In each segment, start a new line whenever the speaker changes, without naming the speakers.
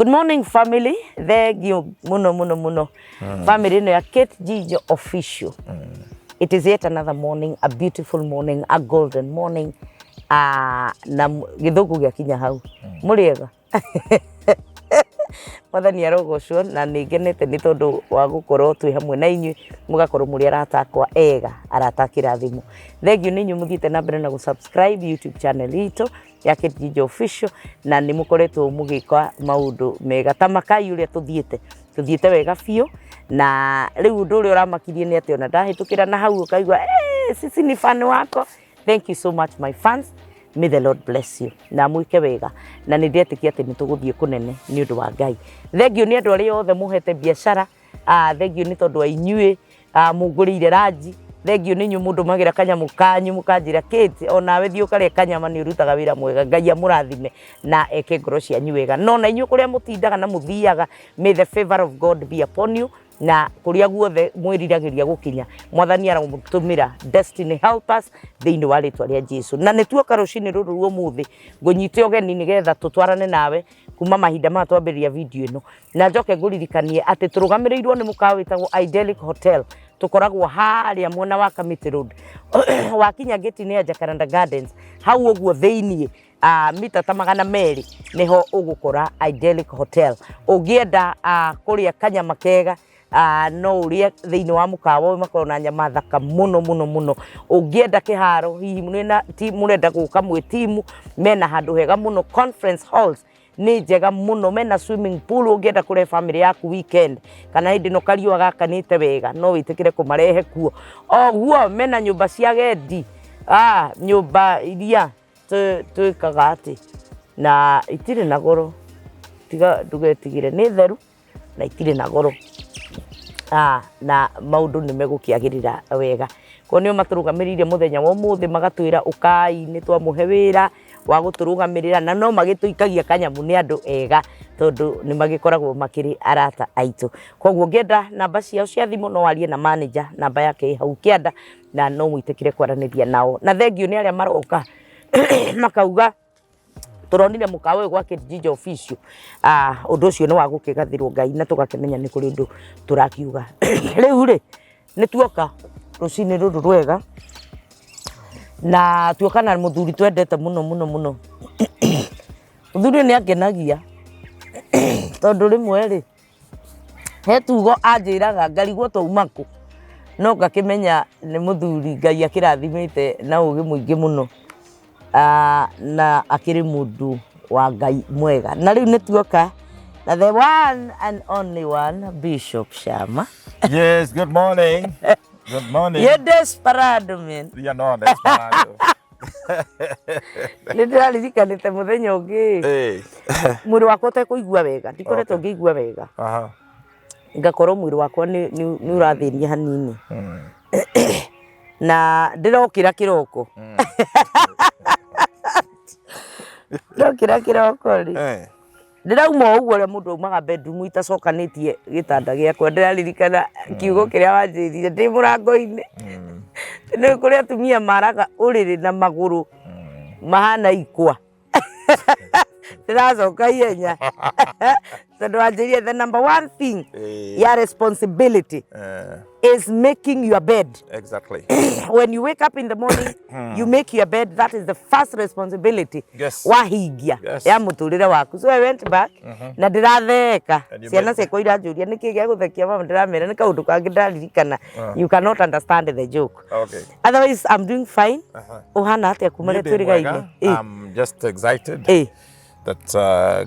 Good morning, family. Thank you, muno. Family, no, ATI official. It is yet another morning, a beautiful morning, a golden morning. Na githugu giakinya hau. Muriega. Mwathani arogocwo na ningenete ni tondu wa gukorwo twi hamwe na inyui mugakorwo muri arata akwa ega arata kirathimo. Thank you ninyu muthite na mbere na subscribe YouTube channel ito ya ATI official na ni mukoretwo mugika maundu mega tamakai uria tuthiete wega biu na riu undu uria uramakirie ni ati ona ndahitukira na hau ukaigwa sisi ni fan wako. Thank you so much my fans. May the Lord bless you. Na mwike wega. Na nindetikia ati nituguthie kunene ni undu wa Ngai. Thank you ni andu aria othe muhete biashara. Thank you ni tondu wa inyue mugurire raji. Thank you ni nyu mundu magira kanyamu kanyu mukanjira kiti ona we thio kare kanyama ni urutaga wira mwega. Ngai amurathime na eke ngoro cianyu wega. No na inyue kuria mutindaga na muthiaga, may the favor of God be upon you. Na kuria guothe mwiriragiria gukinya mwathani aramutumira destiny help us thiini wa ritwa ria Jesu na nituoka rucini ruru umuthi ngunyite ogeni nigetha tutwarane nawe kuma mahinda ma twambiria video ino na njoke nguririkanie ati turugamirirwo ni mukawa witagwo Idyllic Hotel tukoragwo haria mwena wa Kamiti Road wakinya gate ni ya Jacaranda Gardens hau uguo thiini mita ta 200 niho ugukora Idyllic Hotel ugienda kuria kanyama kega no uria thiini wa mukawa makoro na nyama thaka muno ungienda kiharo hihi munena timu murenda guka mwe timu mena handu hega muno conference halls ni njega muno mena swimming pool ungienda kure family yaku weekend kana hindi no kariwa gakanite wega no witikire kumarehe kuo oguo mena nyumba cia gendi nyumba iria twikaga ati na itire na goro tiga ndugetigire ni theru na itire na goro na maundu ni megukiagirira wega konio maturugamirire muthenya wa muthi magatwira ukai ni twamuhe wira wa guturugamirira na no magituikagia kanyamu ni andu ega tondu ni magikoragwo makiri arata aitu koguo ngenda namba ciao cia thimu no warie na manager namba yake hau kianda na no mwitikire kwaraniria nao na thank you ni aria maroka makauga turonire mukawe gwa ATI official undu ucio ni wa gukigathirwo Ngai na tugakimenya ni kuri undu turakiuga riu ri ni tuoka rucini ruru rwega na tuoka na muthuri twendete muno muthuri ni akenagia tondu rimwe ri he tugo anjiraga ngarigwo taumaku no ngakimenya ni muthuri Ngai akirathimite na ugi muingi muno na akiri mundu wa Ngai mwega na riu nituoka na the one and only one Bishop Shama.
Yes, good morning. Good morning.
You're desperado, man.
You're not desperado.
Nindirikanite muthenya ungi mwiri wakwa utekuigua wega ndikoretwo ngigua wega ngakorwo mwiri wakwa ni urathiria hanini na ndirokira kiroko ndokira kiroko ri ndirauma uguo ria mundu umaga bedroom itacokanitie gitanda giakwa ndiraririkana kiugo kiria wanjirire ndi murango-ini ni kuria atumia maraga uriri na maguru mahana ikwa ndiracoka ihenya tondu wanjirire the number one thing your responsibility is making your bed.
Exactly.
When you wake up in the morning, you make your bed. That is the first responsibility.
Yes.
Wahigia ya muturire waku. So I went back na ndiratheka. Ciana ciakwa iranjuria niki gia guthekia mama ndiramera ni kaundu kangi ndaririkana. You cannot understand the joke.
Okay.
Otherwise I'm doing fine. Uhana atia kumare twirigaine.
I'm just excited. That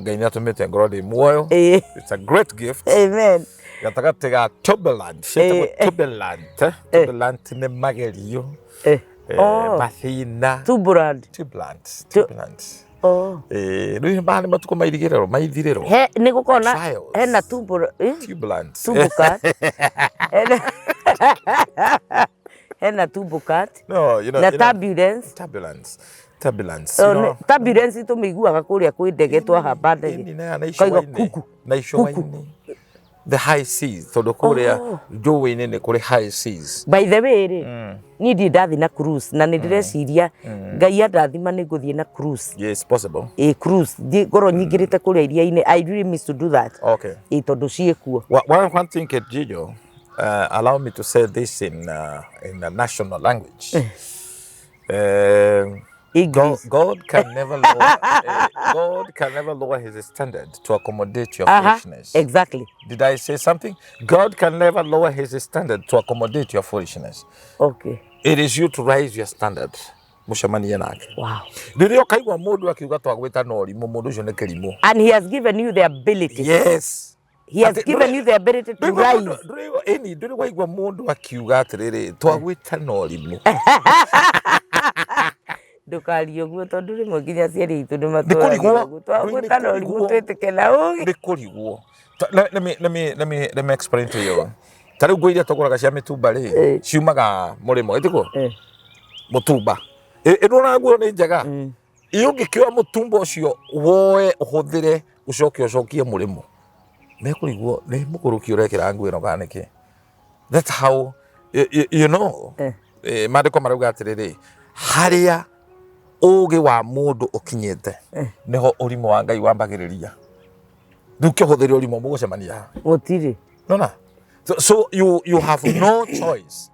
Ngai natumite ngorodi muoyo. It's a great gift.
Amen.
Gatagate ga turbulent. Turbulent ni magerio. Bathina.
Turbulent.
Riu bani matuko maithirero.
He ni gukona hena turbulent. Hena turbulent.
No, you know.
Na turbulence. Turbulence tumiguaga kuria kwi ndege twahamba ndege.
Kaiga kuku. Na icoa-ini. the high seas tondu kuria njũĩ-inĩ nĩ kũrĩ high seas.
By the way ni ndi ndathi na cruise na nĩ ndĩreciria Ngai andathima nĩ ngũthiĩ na cruise.
Yes, possible.
Cruise ngorwo nyingĩrĩte kũrĩa iria-inĩ. I really miss to do that.
Okay.
Tondu ciĩkuo.
One thing Jijo, allow me to say this in a national language. God can never lower. God can never lower His standard to accommodate your foolishness.
Exactly.
Did I say something? God can never lower His standard to accommodate your foolishness.
Okay.
It is you to raise your standard. Mucemanie nake.
Wow.
Rĩrĩa ũkaigua mũndũ akiuga twagwĩta na ũrimũ, mũndũ ũcio nĩ kĩrimũ.
And He has given you the ability.
Yes.
He has given you the ability to rise.
Ndũrĩ waigua mũndũ akiuga atĩrĩrĩ twagwĩta na ũrimũ.
Ndũkarie ũguo tondu rĩmwe nginya aciari aitũ nĩ matũraga twagwĩta na ũrimũ twĩtĩke na ũũgĩ.
Nĩ kũrigwo. Let me explain to you. Ta rĩu ngũ iria tũgũraga cia mĩtumba rĩ ciumaga mũrĩmo ĩtĩkũ mũtumba. Ĩrona nguo nĩ njega. Ũngĩkĩoya mũtumba ũcio woe ũhũthĩre ũcokie mũrĩmo. Nĩ kũrigwo nĩ mũkũrũki ũrekĩra nguo ĩno kana nĩkĩ. That's how you know. Maandĩko marauga atĩrĩrĩ harĩa ũũgĩ wa mũndũ ũkinyĩte nĩho ũrimũ wa Ngai wambagĩrĩria. Rĩu kĩhũthĩre ũrimũ mũgũcemania.
Gũtirĩ.
Nona. So you have no choice.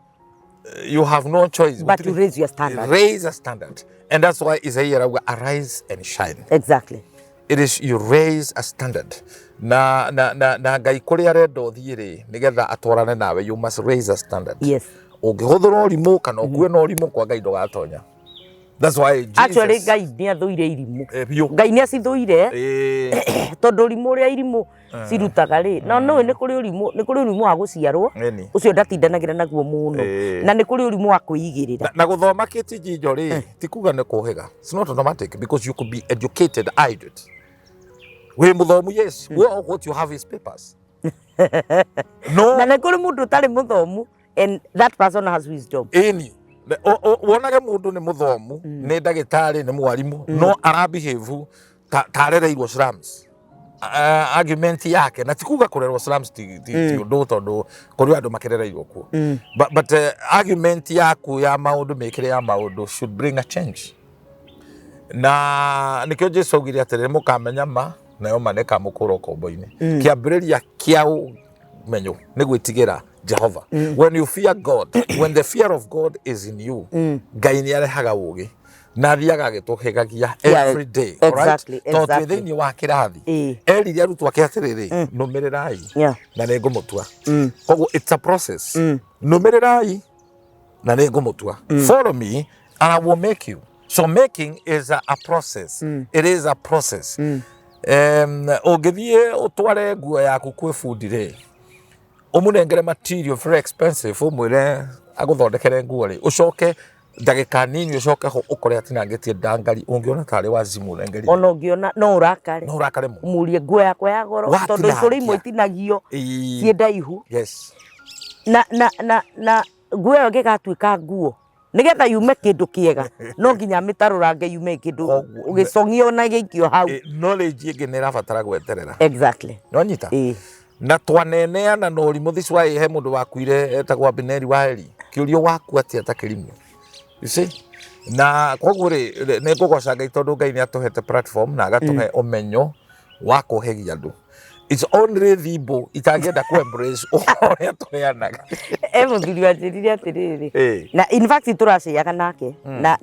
You have no choice
but to raise your standard.
Raise a standard. And that's why Isaiah rauga arise and shine.
Exactly.
It is you raise a standard. Na Ngai kũrĩa arenda ũthiĩ rĩ nĩgetha atwarane nawe, you must raise a standard.
Yes.
Ũngĩhũthĩra ũrimũ kana ũkue na ũrimũ kwa Ngai ndũgatonya. That's why Jesus
actually Ngai nĩ athũire irimũ. Ngai nĩ acithũire tondu ũrimũ ũrĩa irimũ cirutaga rĩ no nĩ kũrĩ ũrimũ wa gũciarwo ũcio ndatindanagĩra naguo mũno na nĩ kũrĩ ũrimũ wa kwĩigĩrĩra
na gũthoma kĩti Jijo rĩ ti kuga nĩ kũhĩga. It's not automatic because you could be educated idiot. We mũthomu yes, well, what you have is papers. No.
Na nĩ kũrĩ mũndũ ũtarĩ mũthomu and that person has wisdom.
Wonage mũndũ nĩ mũthomu nĩ ndagĩtarĩ nĩ mwarimũ no arabehave ta arereirwo slums. Argument yake na tikuga kurerwo slums ti ũndũ tondu kũrĩ andũ makerereirwo kuo. But argument yaku ya maũndũ mekĩre ya maũndũ should bring a change. Na nĩkĩo Jesũ augire atĩrĩrĩ mũkamenya ma nayo maneka mũkũra ũkombo-inĩ. Kĩambĩrĩria kĩa ũmenyo nĩ gwĩtigĩra Jehovah. When you fear God, when the fear of God is in you, Ngai nĩ arehaga ũũgĩ na thiaga agĩtũhegagia every day.
Exactly.
Tondũ thĩinĩ wa kĩrathi erire arutwo ake atĩrĩrĩ nũmĩrĩrai na nĩ ngũmũtua. Koguo it's a process. Nũmĩrĩrai na nĩ ngũmũtua. Follow me and I will make you. So making is a process. It is a process. Ũngĩthiĩ ũtware nguo yaku kwĩ bundi rĩ ũmũnengere material very expensive ũmwĩre agũthondekere nguo rĩ ũcoke ndagĩka nini ũcoke ho ũkore atinangĩtie ndangari ũngĩona tarĩ wazimu nengeri
ona ũngĩona no ũrakare
mũno
mũrie nguo yakwa ya goro tondũ kũrĩ imwe itinagio cienda ihu.
Yes.
Na nguo ĩyo ĩngĩgatuĩka nguo nigetha yume kĩndũ kĩega no nginya mĩtarũrange yume kĩndũ ũgĩcongio na gĩikio hau.
Knowledge ĩngĩ nĩ ĩrabatara gweterera.
Exactly.
Nonyita na twaneneana na ũrimũ this way he mũndũ wakuire etagwo Abineri wa Eli kĩũrio waku atĩa ta kĩrimũ. You see? Na koguo rĩ nĩ ngũgoca Ngai tondũ Ngai nĩ atũhete platform na agatũhe ũmenyo wa kũhegia andũ. It's only thimbo itangĩenda ku embrace ũrĩa tũheanaga.
Mũthuri wanjĩrire atĩrĩrĩ na in fact tũraceaga nake na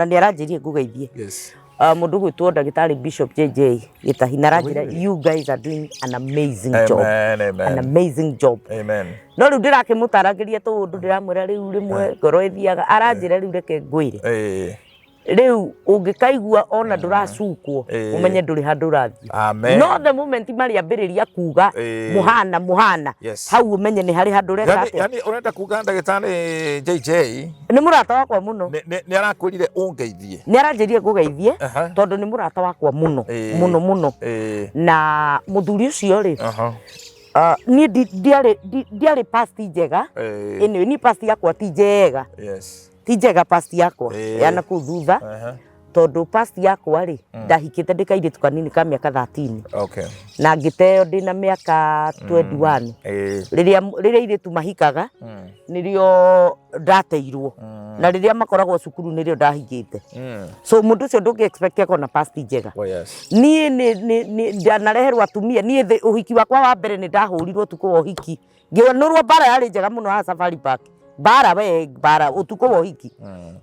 nĩ aranjĩrie ngũgeithie.
Yes.
Mũndũ gwĩtwo ndagĩtarĩ Bishop JJ Gĩtahi na aranjĩra you guys are doing an amazing job.
Amen.
An amazing job.
Amen.
No rĩu ndĩrakĩmũtaragĩria tondũ ndĩramwĩra rĩu rĩmwe ngoro ĩthiaga aranjĩra rĩu reke ngwĩre. Rĩu ũngĩkaigua ona ndũracukwo ũmenye ndũrĩ handũ ũrathiĩ.
Amen.
No the moment marĩambĩrĩria kuga mũhana hau ũmenye nĩ harĩ handũ ũreka atĩa.
Yani ũrenda kuga ndagĩtarĩ JJ
nĩ mũrata wakwa mũno.
Nĩ arakwĩrire ũngeithie. Nĩ
aranjĩrire ngũgeithie tondũ nĩ mũrata wakwa mũno na mũthuri ũcio rĩ niĩ ndiarĩ past njega ni past yakwa ti njega.
Yes.
Ti njega past yakwa yana kũu thutha tondu past yakwa ri ndahikite ndikairitu kanini ka miaka 13
okay
na ngiteo ndina miaka 21 riria iritu mahikaga nirio ndateirwo na riria makoragwo cukuru nirio ndahigite so mundu ucio ndungi expect ko na past njega nie ni ndanareherwa atumia nie uhiki wakwa wa mbere ni ndahurirwo tuko wa uhiki ngionurwo bara yari njega muno ha Safari Park bara utuko wa uhiki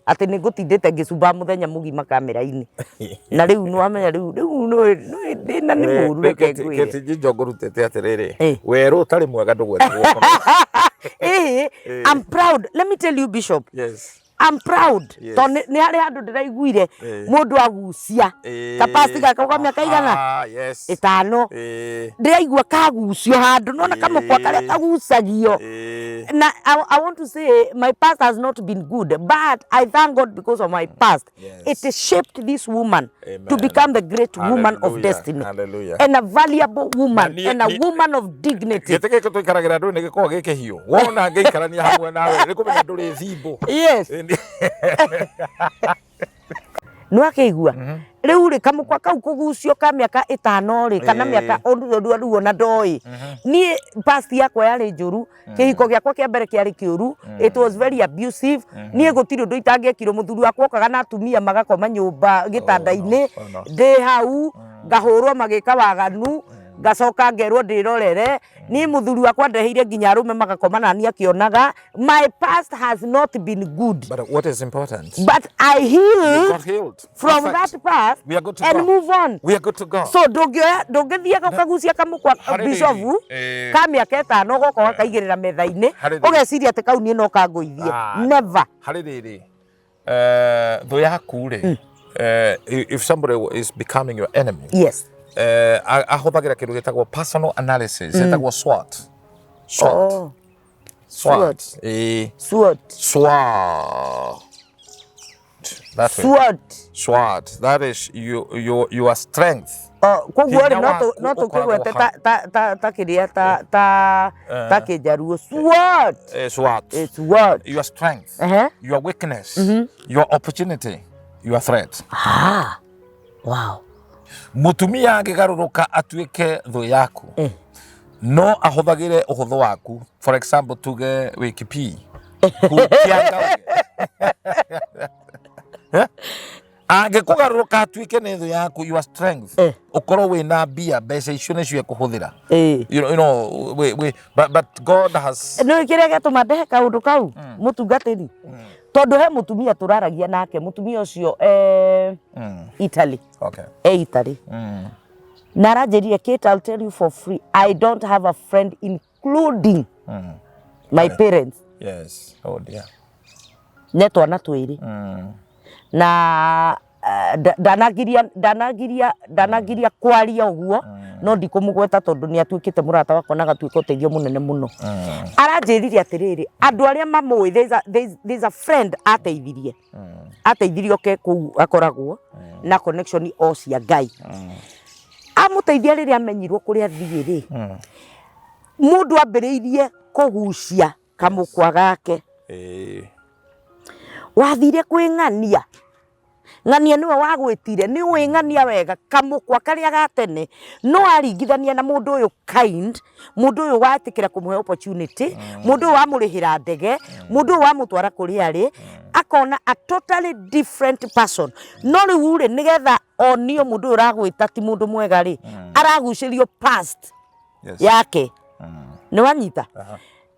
ati ni ngutindite ngicumba muthenya mugima kamera-ini na riu no amenya riu no ndina ni muru reke ngwire
keti njongorutete atiriri weru utari mwega ndugwetwo
I'm proud. Let me tell you, Bishop.
Yes.
I'm proud. Ni hari handu ndiraiguire mundu agucia kapasti gaka kwa miaka igana
yes
5 ndiraigua kagucio handu nona kama kwa kare kagucagio na I want to say my past has not been good, but I thank God because of my past. It shaped this woman to become the great woman of destiny.
Hallelujah.
And a valuable woman and a woman of dignity.
Giteke ko twikaragira ndu ni giko gike hiyo wona ngeikarania hamwe nawe ni kumenya nduri thimbo.
Yes. No akeigua riu ri kamukwa kau kugucio ka miaka 5 ri kana miaka ondu na ndoi ni past yakwa yari njuru kihiko giakwa kia mbere kiari kiuru it was very abusive ni gutiri undu itangekirwo muthuri wakwa okaga na atumia magakoma nyumba gitanda-ini ndi hau ngahurwo magika waganu ngacoka ngerwo ndirorere ni muthuri wakwa ndeheire nginya arume magakoma na ni akionaga. My past has not been good,
but what is important,
but I healed from
Perfect.
That past and move on.
We are good to go.
So ndungithia kagucia kamukwa Bishop ka miaka 5 goko kaigirira metha-ini ugeciria ati kau nie no kanguithie. Never.
Hari riri tho yaku ri if somebody is becoming your enemy,
yes,
ahuthagira kindu gitagwo personal analysis, gitagwo SWOT.
SWOT.
SWOT. That is your strength.
Koguo ri no tukigwete ta kiria ta kijaruo SWOT.
Your strength, your weakness, your opportunity, your threat.
Wow.
Mutumia angigaruruka atuike thu yaku no ahuthagire uhuthu waku, for example tuge wikipi kutianga angikugaruruka atuike ni thu yaku, your strength ukorwo wina mbia mbeca icio nicio ekuhuthira you know but God has
no kiria gatuma ndehe kaundu kau mutungatiri tondu he mutumia turaragia nake mutumia ucio Italy.
Okay.
Italy. Na rajeria Kate, I'll tell you for free, I don't have a friend including my parents.
Yes. Oh dear.
Netwana twiri. Na ndanagiria kwaria uguo no ndikumugweta tondu ni atuikite murata wakwa na gatuika uteithio munene muno. Aranjirire atiriri andu aria mamui there's a friend ateithirie oke ku akoragwo na connection o cia Ngai amuteithia riria amenyirwo kuria thiiri mundu ambiriirie kugucia kamukwa gake wathire kwing'ania ng'ania niwe wagwitire ni wing'ania wega kamukwa karia gatene no aringithania na mundu uyu kind, mundu uyu watikira kumuhe opportunity, mundu wamurihira ndege, mundu wamutwara kuria ari akona a totally different person. No riu ri nigetha onio mundu uragwita ti mundu mwega ri aragucirio past yake ni wanyita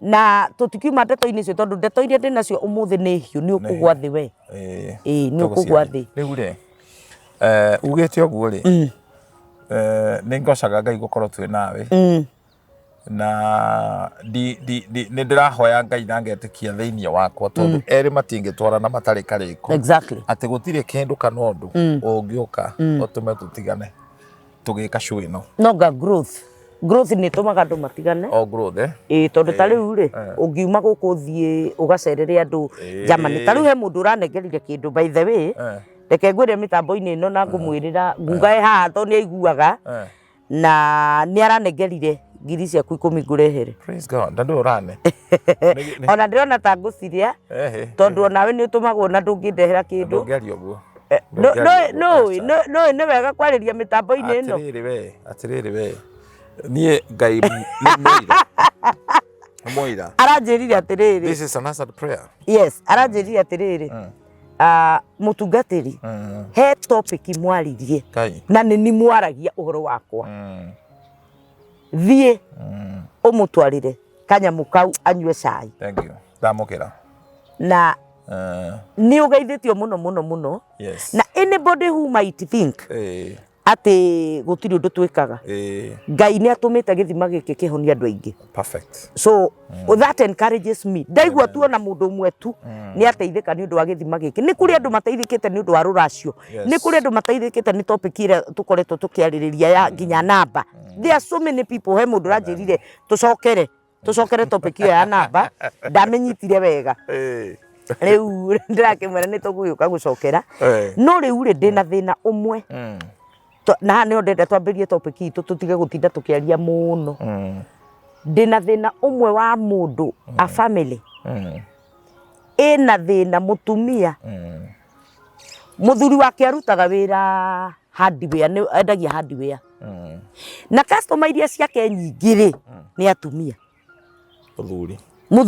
na tutikiuma ndeto-ini cio tondu ndeto iria ndinacio umuthi ni hiu ni ukugwa thi we ni ukugwa thi
riu ri ugite oguo ri ni ngocaga Ngai gukorwo twi nawe na ni ndirahoya Ngai na ngetikia thiini wakwa tondu eri matingitwarana matari kariko
exactly
ati gutire kindu kana undu ungiuka utume tutigane tugika show ino
noga growth ni tumaga andu matigane
growth
tondu ta riu ri ungiuma guku thie ugacerere andu Germany ta riu he mundu uranengerire kindu by the way reke ngwire mitambo-ini ino na ngumwirira ngungae haha to ni aiguaga na ni aranengerire ngiri ciaku 10 ngurehere.
Praise God. Ndandu urane
ona ndirona ta nguciria tondu onawe ni utumagwo na ndungindehera kindu
ngerio guo
no nä wega kwarä ria mä tambo-inä ä no
atä rä we niä ngai moira
aranjä rire atä rä
this is an answered prayer
yes aranjä rire atä rä rä må tungatä ri he topic mwaririe na nä ni mwaragia å horo wakwa thiä å må twarä re kanyamå kau anyue cai
ndamå kä ra
na nä å geithä tio må no na anybody who might think atä gå tirä å ndå twä kaga ngai nä atå mä te gä thima gä kä kä honia andå aingä so that encourages me ndaigua tuona må ndå å mwe tu nä ateithä ka nä å ndå wa gä thima gä kä nä kå rä andå mateithä kä te nä å ndå wa rå racio nä kå rä andå mateithä kä te nä topic ä rä a tå koretwo tå kä arä rä ria ya nginya namba there are so many people he må ndå ranjä rire tå cokere topic ä yo ya namba ndamenyitire wega rä u ndä rakä mwera nä tå gå gä å ka gå cokera no rä u rä ndä na thä na å mwe na nä o ndenda twambä rie topic itå tå tige gå tinda tå kä aria må no ndä na thä na å mwe wa må ndå a family ä na thä na må tumia må thuri wake arutaga wä ra hardware endagia hardware na customer iria ciake nyingä rä nä atumia må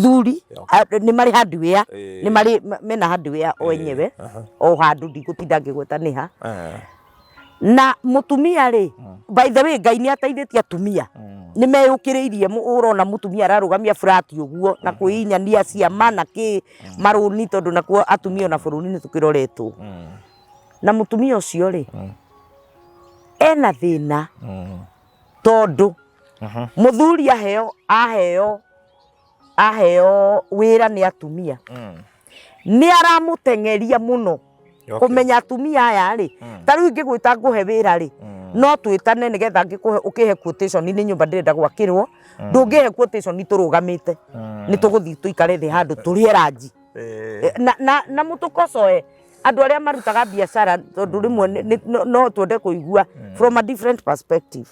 thuri nä marä hardware nä marä mena hardware o enyewe o handå ndigå tinda ngä gweta nä ha na mutumia ri by the way ngai ni ateithä tie atumia nä meyå kä rä irie å rona mutumia ararå gamia frat å guo na kwä inyania ciama na kä marå ni tondå nakuo atumia na bå rå ri nä tå kä roretwo na mutumia å cio rä ena thä na tondå må thuri aheo wä ra nä atumia nä aramå tengeria må no kumenya atumia aya ri tariu ingä gwä ta ngå he wä ra rä no twä tane nä getha å kä he quotation nä nyå mba ndä renda gwakä rwo ndå ngä he quotation tå rå gamä te nä tå gå thiä tå ikare thä handå tå rä e ranji na må tå kocoe andå arä a marutaga biacara tondå rä mwe no twende kå igua from a different perspective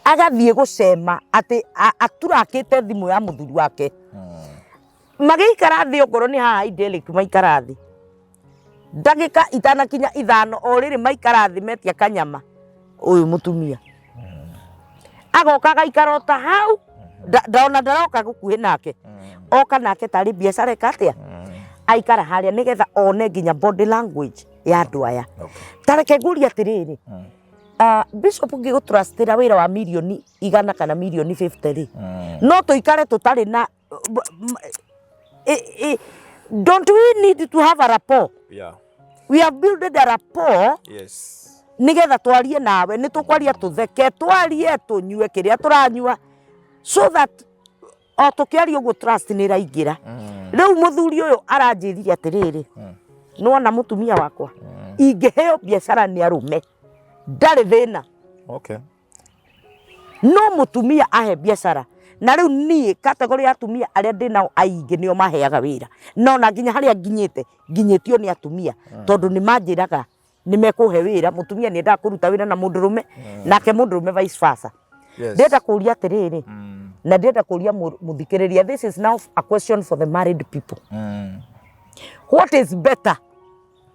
agathiä gå cema atä aturakä te thimå ya må thuri wake magä ikara thä okorwo nä haha idelic maikara thä ndagika itanakinya ithano o riri maikara thi metia kanyama uyu mutumia agoka gaikara ta hau ndona ndaroka gukuhi nake oka nake tari biacara ikatia aikara haria nigetha one nginya body language ya andu aya tareke nguria atiriri bishop ngigo trustira wira wa milioni 100 kana milioni 50 ri no tuikare tutari na don't we need to have a rapport? We have built a rapport. Nigetha twarie nawe ni tukwaria tutheke twarie tunyue kiria turanyua so that o tukiaria uguo trust ni raingira riu muthuri uyu aranjiriria atiriri nona mutumia wakwa ingiheo biacara ni arume ndari thina no mutumia ahe biacara na riu nie category ya atumia aria ndinao aingi nio maheaga wira no na nginya haria nginyitio ni atumia tondu ni manjiraga ni mekuhe wira mutumia ni nda kuruta wira na mundurume nake mundurume vice versa ndenda kuria atiriri na ndenda kuria muthikiriria this is now a question for the married people what is better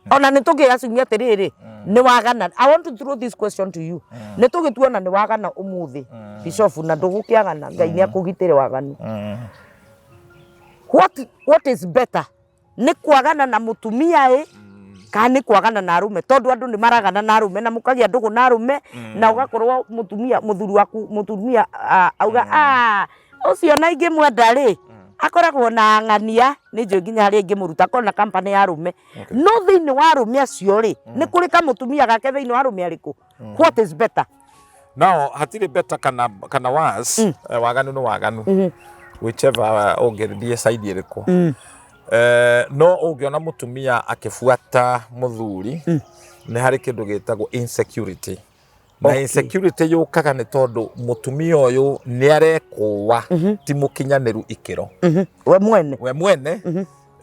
ona nitugira cumia atiriri ni wagana I want to throw this question to you nitugituona ni wagana umuthi bishop na ndugukiagana ngai ni akugitire waganu what is better ni kwagana na mutumia kana ni kwagana na arume tondu andu ni maragana na arume na mukagia ndugu na arume na ugakorwo mutumia muthuri waku mutumia auga ucio na ingi mwenda ri akoragwo na ng'ania ni njo nginya hari ingi muruta kona company ya arume no thiini wa arume acio ri ni kuri ka mutumia gake thiini wa arume ariku what is better
now hatire better kana worse waganu no waganu whichever ongerithie side iriku no ungiona mutumia akifuata muthuri ni hari kindu gitagwo insecurity na insecurity yukaga ni tondu mutumia uyu ni arekuwa ti mukinyaniru ikiro we mwene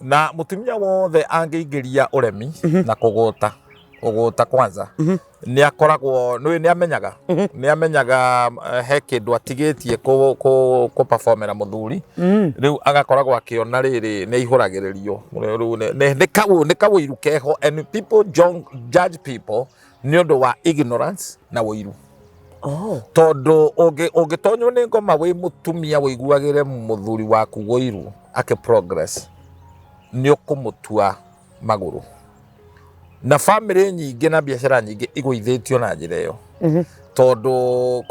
na mutumia wothe angeingiria uremi na kuguta uguta kwanza ni akoragwo ni amenyaga he kindu atigitie ko performera muthuri riu agakoragwo akiona riri ni ihuragiririo riu ni kawiru keho and people judge people ni undu wa ignorance na wiru. Tondu ungitonywo ni ngoma wi mutumia wiguagire muthuri waku wiru ake progress ni ukumutua maguru na family nyingi na biashara nyingi igwithitio na njira iyo tondu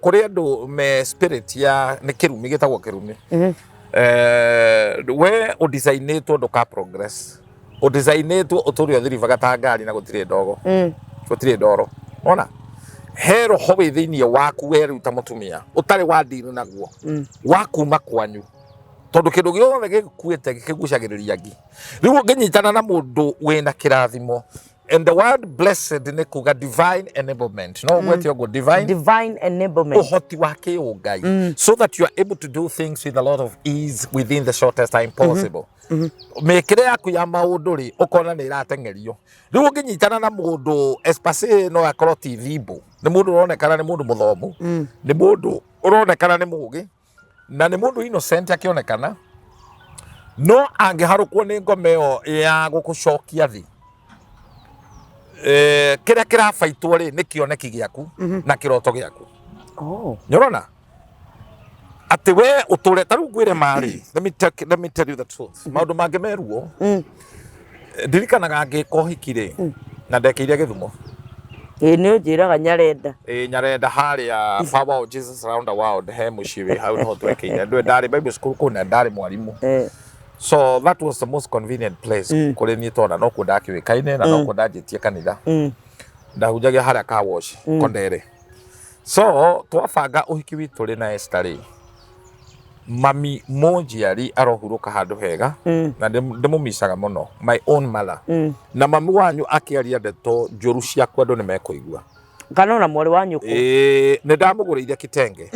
kuri andu me spirit ya ni kirumi gitagwo kirumi we udesignetwo nduka progress udesignetwo uturi othirivaga ta ngari na gutire ndogo gutire ndoro ona hero hobe thiini waku weru ta mutumia utari wa ndini naguo waku makwanyu tondu kindu giothe gikuite gikigucagiriria ngi riu nginyitana na mundu wina kirathimo and the word blessed ni kuga divine enablement no gwetio go divine enablement uhoti wake ugai so that you are able to do things with a lot of ease within the shortest time possible mekire yaku ya maundu ri ukona ni iratengerio riu nginyitana na mundu espase no akorwo tvbo ni mundu uronekana ni mundu muthomu ni mundu uronekana ni mugi na ni mundu innocent akionekana no angiharukwo ni ngomeo ya gukucokia thi kira kirafaitwo ri ni kioneki giaku na kiroto giaku nyorona ati we uture taru gwire mari let me tell you the truth maundu mange meruo ndirikanaga ngiko hikire na ndekiire Githumo
ni unjiraga Nyarenda
Nyarenda haria Power of Jesus around the world he muciwi hau no twekeire ndwe ndari Bible school kuna ndari mwarimu so that was the most convenient place kuri ni tona no kundakiwikaine na no kundajitie kanitha ndahujagia haria ka wash Kondere so twabanga uhiki witu ri na Esther mami monjiari arohuruka handu hega na ndimumicaga muno my own mother na mami wanyu akiaria ndeto njuru ciakwa andu ni mekuigua
kana na mwari wanyu ku
ni ndamuguriire kitenge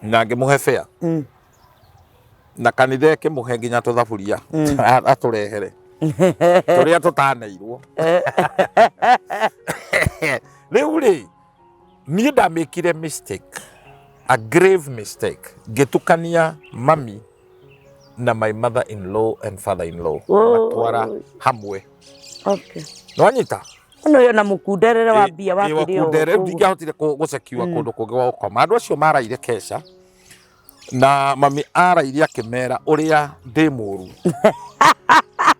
na ngimuhe fare na kanitha kimuhe nginya tuthaburia aturehere turia tutaneirwo riu ri ni ndamikire mistake a grave mistake getukania mami na my mother-in-law and father-in-law matwara hamwe no anyita
no yo na mukunderere wa bia wa kirio
mukundere ndingahotire gucekiwa kundu kungi wa ukoma andu acio maraire kesha na mami araire akimera uria ndi muru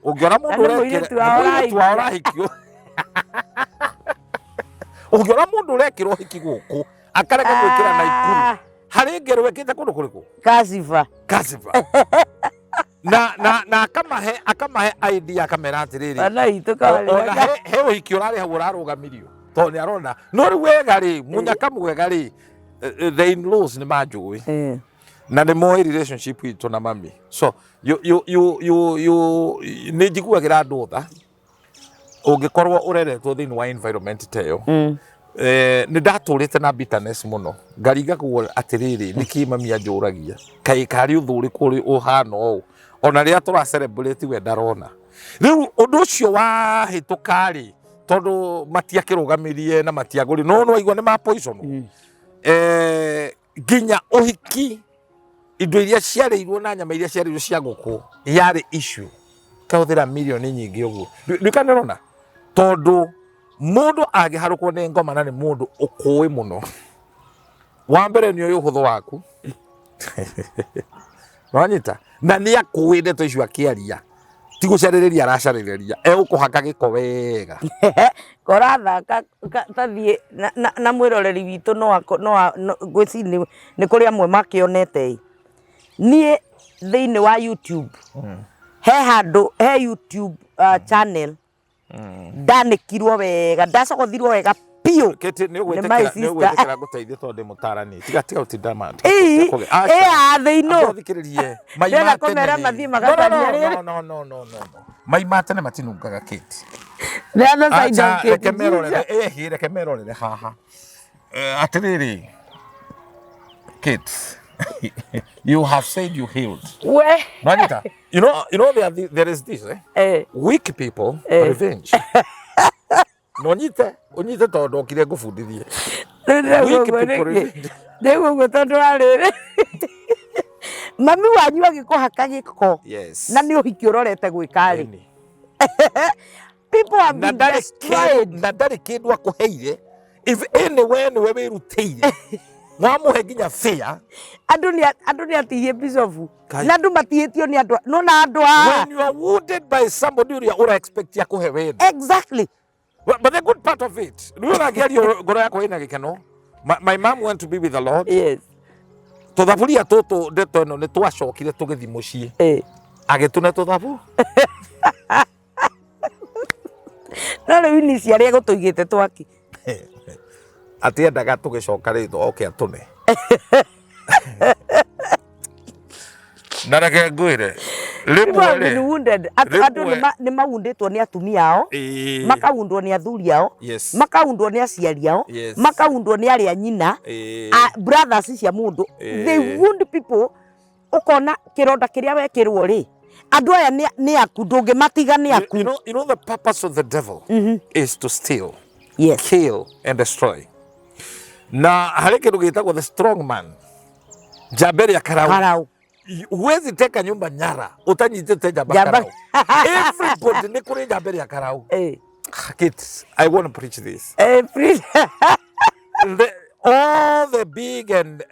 ungiona mundu urahikio ungiona mundu urekirwo hiki guku akarega gwikira na ikuru hari ngero wekite kundu kuriku
kasiva
na akamahe idea kamera atiriri
ana ituka
he uhiki urari hau urarugamirio to ni arona no ri wega ri munyaka mwega ri the in-laws ni majui na ni moi relationship itu na mami so you ni jiguagira andu tha ungikorwo ureretwo thini wa environment teyo ni ndaturite na bitterness muno ngariga kuo atiriri niki mami anjuragia kai kari uthuri kuri uhana o ona ria tura celebrate we ndarona riu undu ucio wa hitukari tondu matiakirugamirie na matiaguri no igwa ni ma poison nginya uhiki indo iria ciareirwo na nyama iria ciareirwo cia guku yari issue kauthira milioni nyingi uguo ndikanirona tondu mundu agiharukwo ni ngoma na ni mundu ukui muno wa mbere ni uyu huthu waku wanyita na ni akuwinde to icio akiaria ti gucaririria aracariria ukuhaka giko wega
korathaka tathie na mwiroreri witu no gweci ni kuri amwe makionete nie thiini wa YouTube he YouTube channel ndanikirwo wega ndacogothirwo wega pio
kete ni ugwetekera guteithia tondu mutarani tiga utinda ma
thiino
thikiririe
mai komera mathie magatania
no mai matene matinungaga kete
the other side of
kete rekemerore haha atiriri kete you have said you healed Manita, you know there is this weak people revenge no unyite tondu okire ngubundithie
Niguo tondu arire mami wanyu agikuhaka giko na ni uhiki urorete gwikari people have been destroyed
na ndari kindu akuheire if anywhere we wirutire mwamuhe nginya fear
andu ni atihie bisofu na andu matihitio ni andu no na andu
when you are wounded by somebody you expect ya kuhe wenu
exactly
but the good part of it you na gerio ngoro yako ina gikeno my mom went to be with the Lord
yes
tuthaburia tutu ndeto ino ni twacokire tugithi mucii agitune tuthabu
no riu ni ciaria gutuigite twaki
atiendaga tugicoka ritho oke atune na reke ngwire
andu ni maunditwo ni atumia ao makaundwo ni athuri ao makaundwo ni aciari ao makaundwo ni aria nyina brothers cia mundu they wound people ukona kironda kiria wekirwo ri andu aya ni aku ndungimatiga ni aku
you know the purpose of the devil is to steal kill and destroy na hari kindu gitagwo the strong man jamberi ya karau huwezi teka nyumba nyara utanyitete jamba karau everybody ni kuri jamberi ya karau kids I want to preach this
preach
all the big and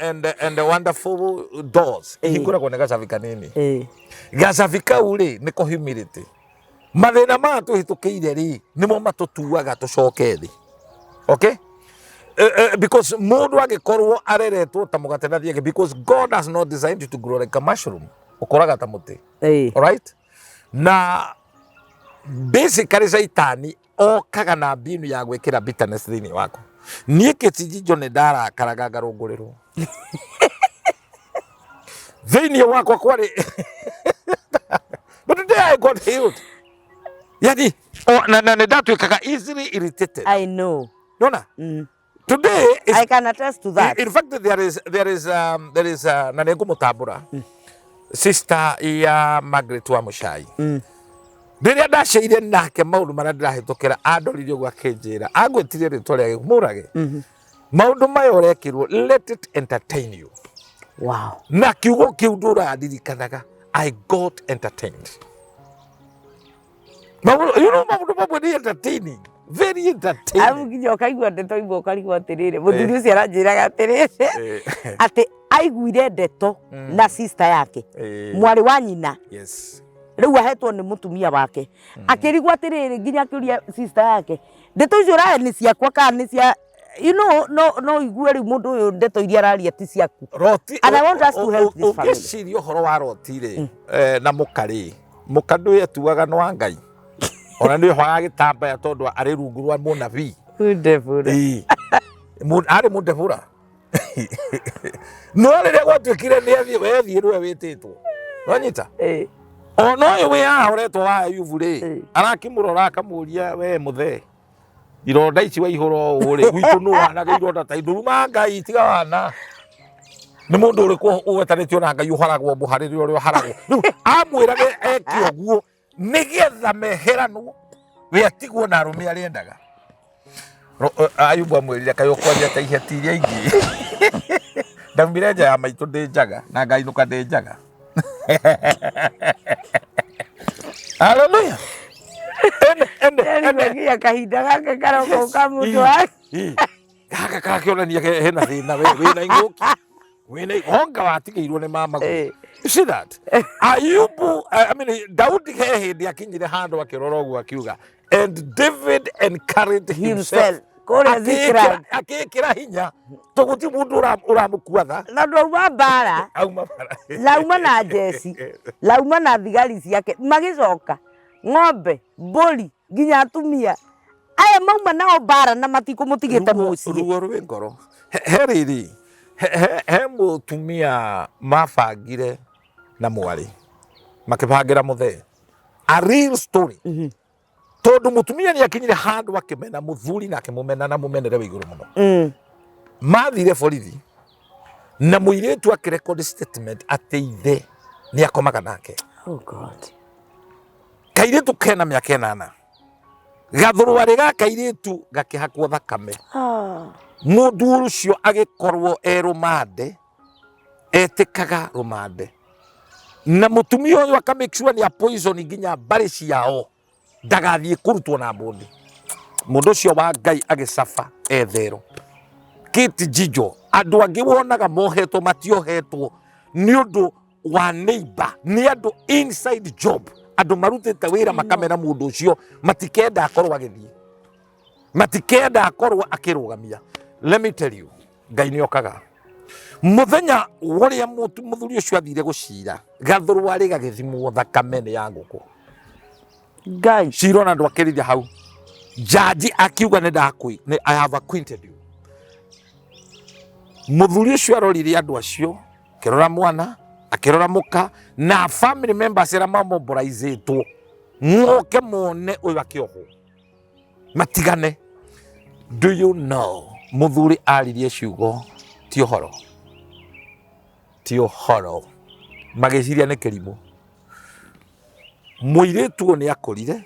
the wonderful doors hingura kwa gacavika nini gacavika uri niko humility mathina ma tuhitukiire ri nimo matutuaga tucoke thi okay because mundu agikorwo areretwo ta mugate na thiege because God has not designed you to grow like a mushroom ukoraga ta muti all right na basically saitani okaga na mbinu ya gwikira bitterness thini wako nie ketijijo ne dara karaga garungurirwo thini wako kwari but today I got healed yani na datu ikaga easily irritated
I know
nona today
I can attest to that.
In fact, there is Nanengu Mutabura, sister ya Margaret wa Mushai. Ndiria ndacire nake maundu maria ndirahitukira andoririo gwa kinjira agwetire ritwa ria murage maundu mayo urekirwo let it entertain you.
Wow.
Na kiugo kiu nduradirikanaga I got entertained. You know maundu mamwe ni entertaining. Very entertaining.
Amu nginya ukaigua ndeto imwe ukarigwo atiriri muthuri ucio aranjiraga atiriri ati aiguire ndeto na sister yake mwari wa nyina riu ahetwo ni mutumia wake akirigwo atiriri nginya akiuria sister yake ndeto icio rae ni ciakwa kana ni cia you know no igue riu mundu uyu ndeto iria araria ti ciaku and I want us to help this family
ukiciria uhoro wa rotire na mukari mukandu yetuaga no wa Ngai ona ndio hwa gitambaya tondu ari rungu rwa munabii
ndevura
ari mundevura no rire gwatuikire ni athie wethi rwe wititwo wanyita ona uyu we ahoretwo wa yuvure arakimurora akamuria we muthe ironda ici wa ihoro uri gwitu no wanaga ironda ta nduruma Ngai tiga wana ni mundu uri ko uwetanitio na Ngai uharagwo buhariri uri uharagwo amwirage ekioguo nigetha meheranwo we atigwo na arume ariendaga Ayubu amwirire kayo kwaria ta iheti iria ingi ndamire nja ya maitu ndinjaga na Ngai nuka ndinjaga hallelujah
ya kahinda gake karoko kamundu wake
gaka kakionania hena thina wina inguki wina honga watigeirwo ni mama you see that Ayubu I mean Daudi he hindi akinyire handu akirora uguo akiuga and David encouraged himself akikira hinya tuguti mundu uramukuatha
na ndauma bara lauma na jesi lauma na thigari ciake magicoka ng'ombe mburi nginya atumia aya mauma nao bara na matikumutigite mucii
ruo rwi ngoro heriri he mutumia mabangire na mwari makibangira muthe a real story tondu mutumia ni akinyire handu akimena muthuri na akimumena na mumenere wa iguru muno mathire borithi na muiretu akirecord statement ati ithe ni akomaga nake
oh God
kairetu kena miaka 8 gathurwari gakairitu gakihakwo thakame mundu ucio agikorwo rumande etikaga rumande na mutumia uyu akamake sure ni poison nginya mbari ciao ndagathie kurutwo na bondi mundu ucio wa Ngai agicafa ethero kiti jijo andu angi wonaga mohetwo matiohetwo ni undu wa neighbor ni andu inside job andu marutite wira makamera mundu ucio matikenda akorwo agithie matikenda akorwo akirugamia. Let me tell you, Ngai ni okaga muthenya uria muthuri ucio athire gucira gathurwari gagithimwo thakame ni ya nguku Ngai ciro na andu akirithia hau jaji akiuga ni ndakui ni I have acquainted you. Muthuri ucio arorire andu acio kirora mwana akirora muka na family members era mamobilizitwo moke mone uyu akioho matigane. Do you know muthuri aririe ciugo ti uhoro magiciria ni kirimu muiritu ni akorire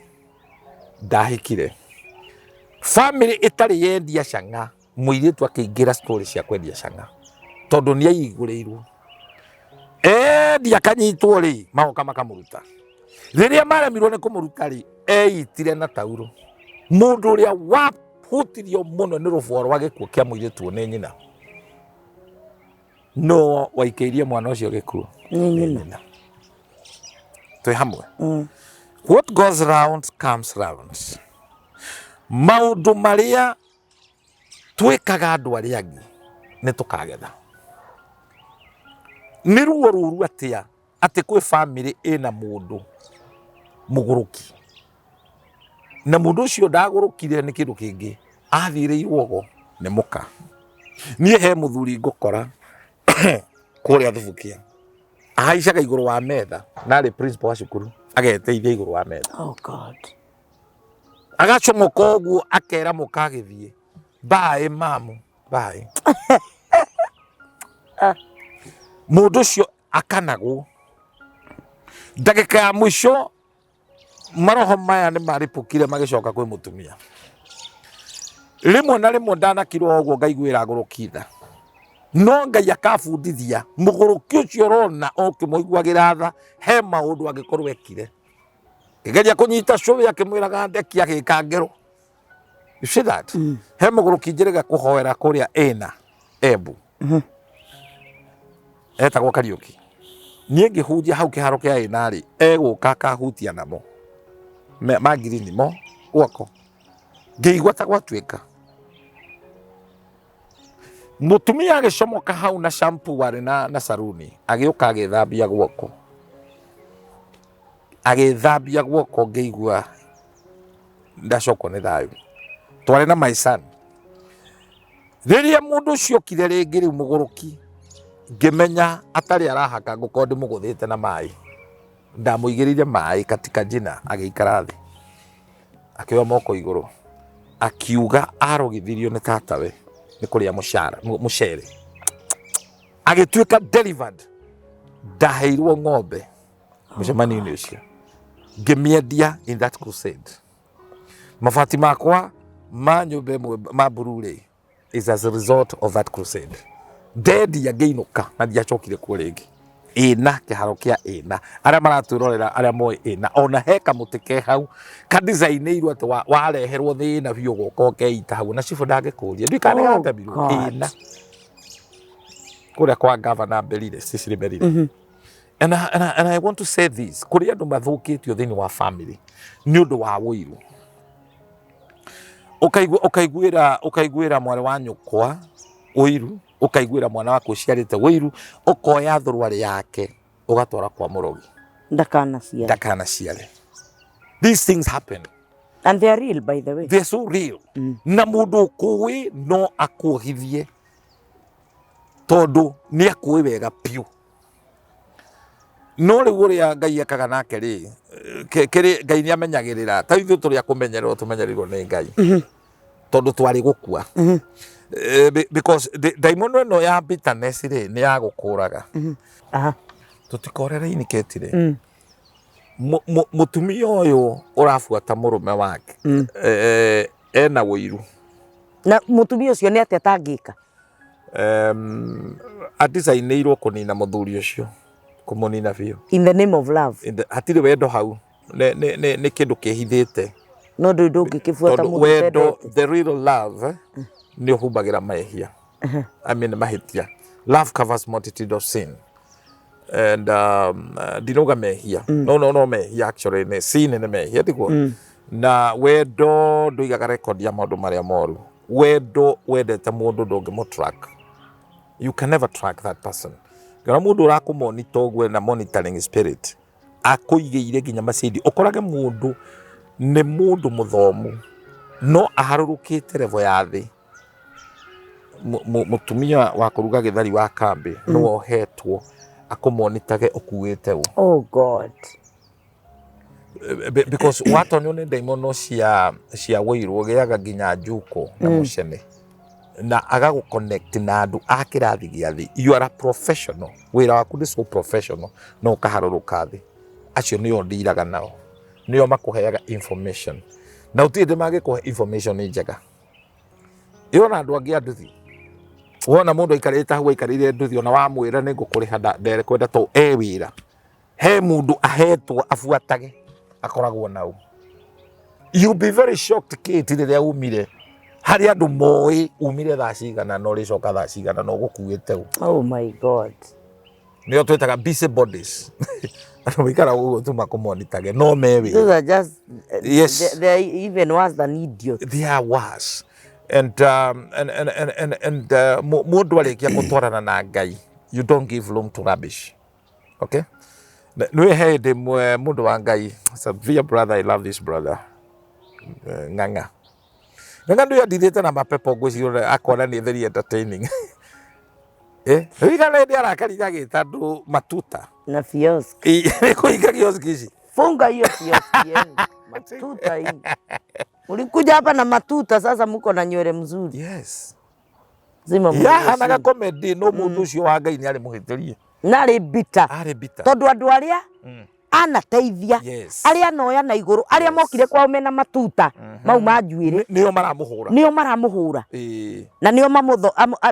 ndahikire family itari yendia canga muiritu akiingira story cia kwendia canga tondu ni aigurirwo dia kanyitwo ri magoka makamuruta riria maramirwo ni kumuruta ri eitire na tauro mundu uria wahutirio muno ni ruforo wa gikuo kia muiritu ni nyina no waikeirie mwana ucio gikuo ni nyina twi hamwe. What goes round comes round. Maundu maria twikaga andu aria angi ni tukagetha ni ruo ruru atia ati kwi family ina mundu muguruki na mundu ucio ndagurukire ni kindu kingi athire iwogo ni muka nie he muthuri ngukora kuria thubukia aicaga iguru wa metha nari principal wa cukuru ageteithia iguru wa metha.
Oh God.
Agacomoka uguo akera muka agithie bye mamu bye mundu ucio akanagwo ndagika ya mwisho maroho maya ni maripukire magicoka kwi mutumia rimwe na rimwe ndanakirwo uguo ngaiguira ngurukitha no Ngai akabundithia muguruki ucio rona okimoiguagira tha he maundu angikorwo ekire igeria kunyita cubi akimwiraga ndeki agikangero. You see that? He muguruki njirega kuhoera kuria ena Embu etagwo Kariuki nie ngihunjia hau kiharo kia enari eguka kahutia namo magirini mo guoko ngeigua ta gwatuika mutumia agicomoka hau na shampoo wari na saruni agiuka agithambia guoko ngeigua ndacoko ni thayu twari na my son riria mundu ucio kire ringi riu muguruki ngimenya atari arahaka nguko ndi muguthite na mai ndamuigirire mai katika jina agiikara thi akioya moko iguru akiuga arogithirio ni tatawe ni kuria mucere agituika delivered ndaheirwo ng'ombe mucemani-ini ucio ngimiendia in that crusade mabati makwa ma nyumba imwe ma bururi is as a result of that crusade. Dedi ya geinuka na ndiacokire kuo ringi ina kiharo kia ina aria maratwirorera aria moe ina ona heka mutike hau ka design irwo ati wareherwo thina biu goko keita hau na cifu ndangikuria ndikane gathabiru ina kuria kwa governor Berire Cecily Berire. And I want to say this kuri andu mathukitio thini wa family ni undu wa wiru ukaiguira mwari wa nyukwa wiru ukaiguira mwana wako uciarite wiru ukoya thurwari yake ugatwara kwa murogi ndakana ciare. These things happen
and they are real, by the way.
They're so real. Na mundu kuwi no akuhithie tondu ni akuwi wega piu no riu uria Ngai ekaga nake ri kiri Ngai ni amenyagirira ta ithu turi akumenyererwo tumenyereirwo ni Ngai tondu twari gukua because daimono no ya bitterness ri ni ya gukuraga tutikorere iniketire mutumia uyu urafuata murume wake ena wiru
na mutumia ucio ni atia tangika
adisainirwo kunina muthuri ucio kumunina biu
in the name of love
hatire wendo hau ne kindu kihithite
no ndu ngikifuata mundu
wendo the real love ni hubagira mahia I mean mahitia love covers multitude of sin and dinoga mehia no mehia actually ne sin ne mehia tiko na wendo nduigaga record ya maundu maria moru wendo wendete mundu ndungimu track you can never track that person gara mundu urakumonita ogwe na monitoring spirit akuigeire ginya macidi ukorage mundu ni mundu muthomu no aharurukite level ya thi mutumia wa kuruga githari wa kambi no ohetwo akumonitage ukuite u
oh god
because watu ni daimono cia wĩirwo geaga ginya njuko na mucene na agagu connect na andu akirathi gia thi you are a professional wira waku ni so professional no kaharuruka thi acio nio ndiraga nao nio makuheaga information na utinde magikuhe information ni njega yona andu angi anduthi wona mundu ikarita hau ikarire nduthi ona wamwira ni ngukuriha ndere kwenda to wira he mundu ahetwo afuatage akoragwo nau you be very shocked kiti riria umire hari andu moi umire thaa cigana no ricoka thaa cigana no gukuite u
oh my god
nio twetaga busy bodies andu ikara uguo tuma kumonitage no mewe
those are just
yes
they are even worse than idiots
they are worse and mundu arikia gutwarana na Ngai you don't give room to rubbish okay no hede mundu wa Ngai it's a dear brother I love this brother nganga ndu ya dithete na mapepo ngwiciro akona ni very entertaining wika ndi arakariga gitandu matuta
na kiosk
kuinga kiosk ici
funga hiyo kiosk yenu matuta hii ulikuja hapa na matuta sasa mko na nywele mzuri
yes
zima
mundu ya anaga comedy no mundu ucio wa Ngai ni ari muhitirie
nari bita tondu andu aria anateithia aria noya na iguru aria mokire kwao mena matuta mau manjuire
nio
maramuhura na nio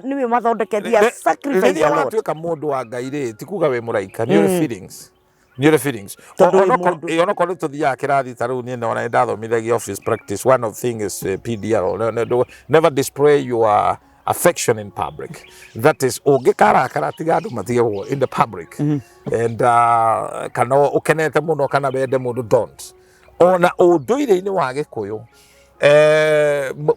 nio mathondekethia sacrifice
ya Lord tuika mundu wa Ngai ri tikuga we muraika ni feelings ni feelings ono kono tuthia kirathi taru ni na ndathomithagia office practice one of thing is PDR never display your affection in public that is ogikara karatiga andu matigwo in the public and kana ukenete muno kana bende mundu don't ona unduire-ini wa Gikuyu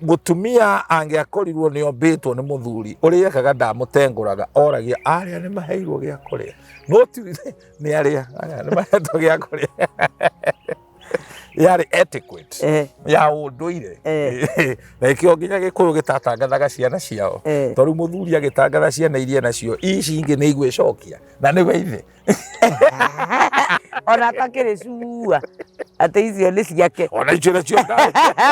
mutumia angiakorirwo ni obetwo ni muthuri uria kaga ndamutenguraga oragia aria ni maheirwo gia kuria no ti ni aria ni mahetwo gia kuria yari etiquette ya unduire na ikio nginya Gikuyu gitatangathaga ciana ciao tondu muthuri agitangatha ciana iria nacio ici ingi ni igwicokia na ni weithi
ona atakire cua ate icio ni ciake
ona icio nacio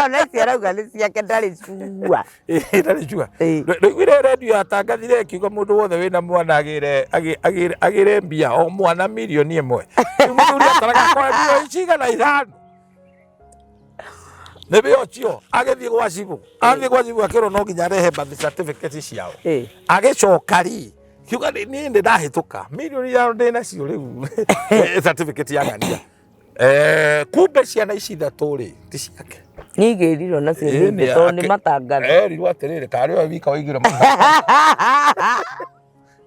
ona icio arauga ni ciake ndari cua
ndari cua wire radio atangathire kiugo mundu wothe wina mwana agire mbia o mwana milioni imwe muthuri ataraga kwa mbia iciga na ithano nebe ochio agethie gwa cibu akiro no nginya rehe birth certificate ciao agicokari kiuga ni ndi ndahituka milioni ya ndina cio riu certificate ya ngania kumbe ciana ici thatu ri ti ciake
nigerirwo nacio ni matangana
riu atiriri kari wa wika waigire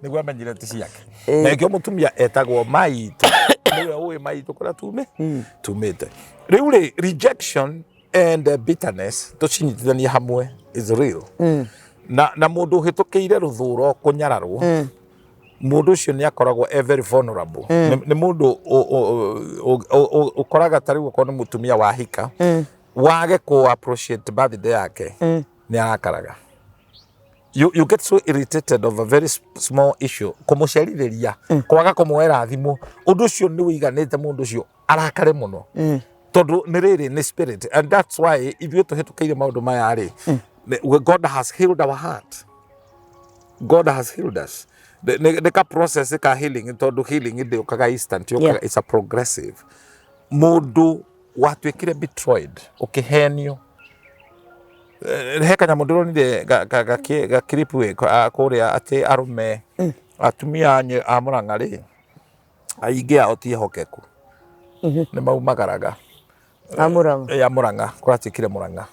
niguo amenyire ti ciake na ikio mutumia etagwo Maitu niwe uwe Maitu kura tumite riu ri rejection and bitterness tucinyitithania hamwe is real na mundu hitukiire ruthuro kunyararwo mundu ucio ni akoragwo very vulnerable ni mundu ukoraga tariu ko ni mutumia wa hika wage ku appreciate birthday yake ni akaraga you get so irritated of a very small issue kumucerithĩria kwaga kumwera thimu undu ucio ni wiganite mundu ucio arakare muno tondu ni riri ni spirit and that's why if you tuhitukiire maundu maya ri God has healed our heart. God has healed us. The process ka healing tondu healing inde ukaga instant yoka it's a progressive mundu watwikire betrayed ukihenio heka nyamu ndironire ga clip we kuria ati arume atumia a Murang'a ri aingi ao ti hokeku ni maumagaraga Murang'a kuratwikire Murang'a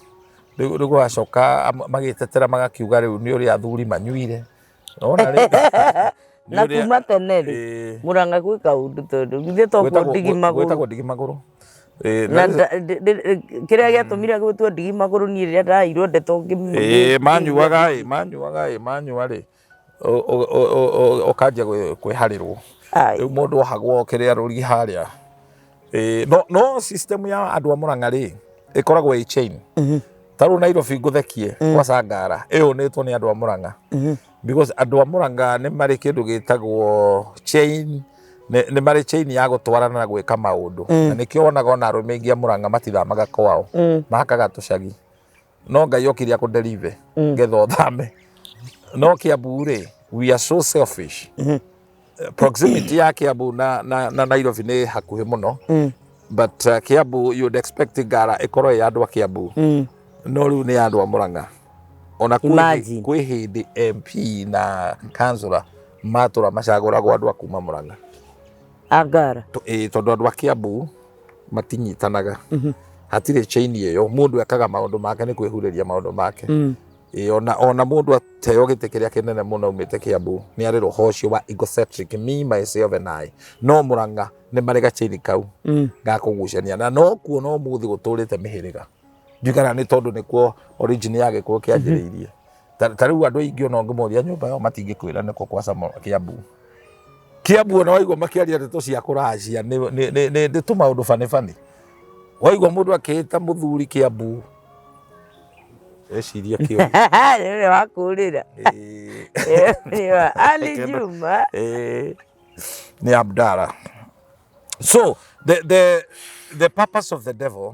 riu gwacoka magitetera magakiuga riu ni uri athuri manyuire ona ri
na kuma tene ri Murang'a gwi kaundu tondu githe togwo ndigimaguru na kiria giatumire gwitwo ndigimaguru ni riria ndairwo ndeto manyuaga ri ukajia kwiharirwo riu mundu ohagwo kiria ruri haria no system ya andu a Murang'a ri ikoragwo i chain taru Nairobi nguthekie kwa Sangara iyunitwo ni andu a Murang'a because andu a Murang'a ni mari kindu gitagwo chain ni mari chain ya gutwarana na gwika maundu na nikio wonaga ona arume ingi a Murang'a matithamaga kwao makaga tucagi no Ngai okiria ku deliver ngetho thame no Kiambu ri we are so selfish proximity ya Kiambu na Nairobi ni hakuhi muno but Kiambu you would expect Ngara ikorwo ya andu a Kiambu no riu ni andu a Murang'a ona kwi hindi MP na councillor matura macaguragwo andu a kuma Murang'a Ngara
tondu andu a Kiambu matinyitanaga hatire chain iyo mundu ekaga maundu make ni kwihuriria maundu make ona mundu ateo gite kiria kinene muno umite Kiambu ni ari rohocio wa egocentric me myself and I no Murang'a ni marega chain kau ga kugucania na no kuo no muthi guturite mihiriga njugana ni tondu nikuo origin yake kuo kianjiriirie tariu andu aingi ona ngimoria nyumba yo matingikwira niko kwa Kiambu ona waigwa makiaria ndeto cia kuracia ni tumaundu fani waigwa mundu akihita muthuri Kiambu eciria kio
ni wakurira Ali Juma
ni Abdara. So the purpose of the devil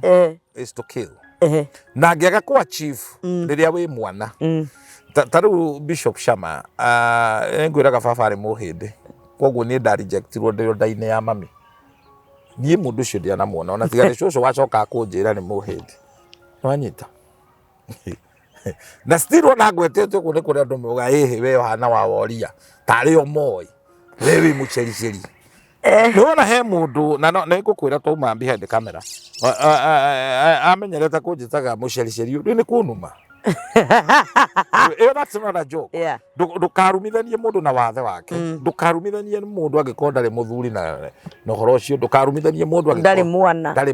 is to kill na ngiaga ku achieve riria wi mwana taru Bishop Shama ngwiraga baba ari muhindi koguo ni nda rejectirwo ndio ndaine ya mami nie mundu cio ndia na muona ona tigane cucu wacoka kunjira ni muhindi wanyita na still ona ngwetete ku ni kuria andu moga we hana wa woria tari o moi wewe muchericeri nona he mundu na nikukwira tuma behind the camera amenyereta kunjitaga muchericeri ni kunuma that's not a joke ndukarumithanie mundu na wathe wake ndukarumithanie mundu agikonda ri muthuri na horo ucio ndukarumithanie mundu
ndari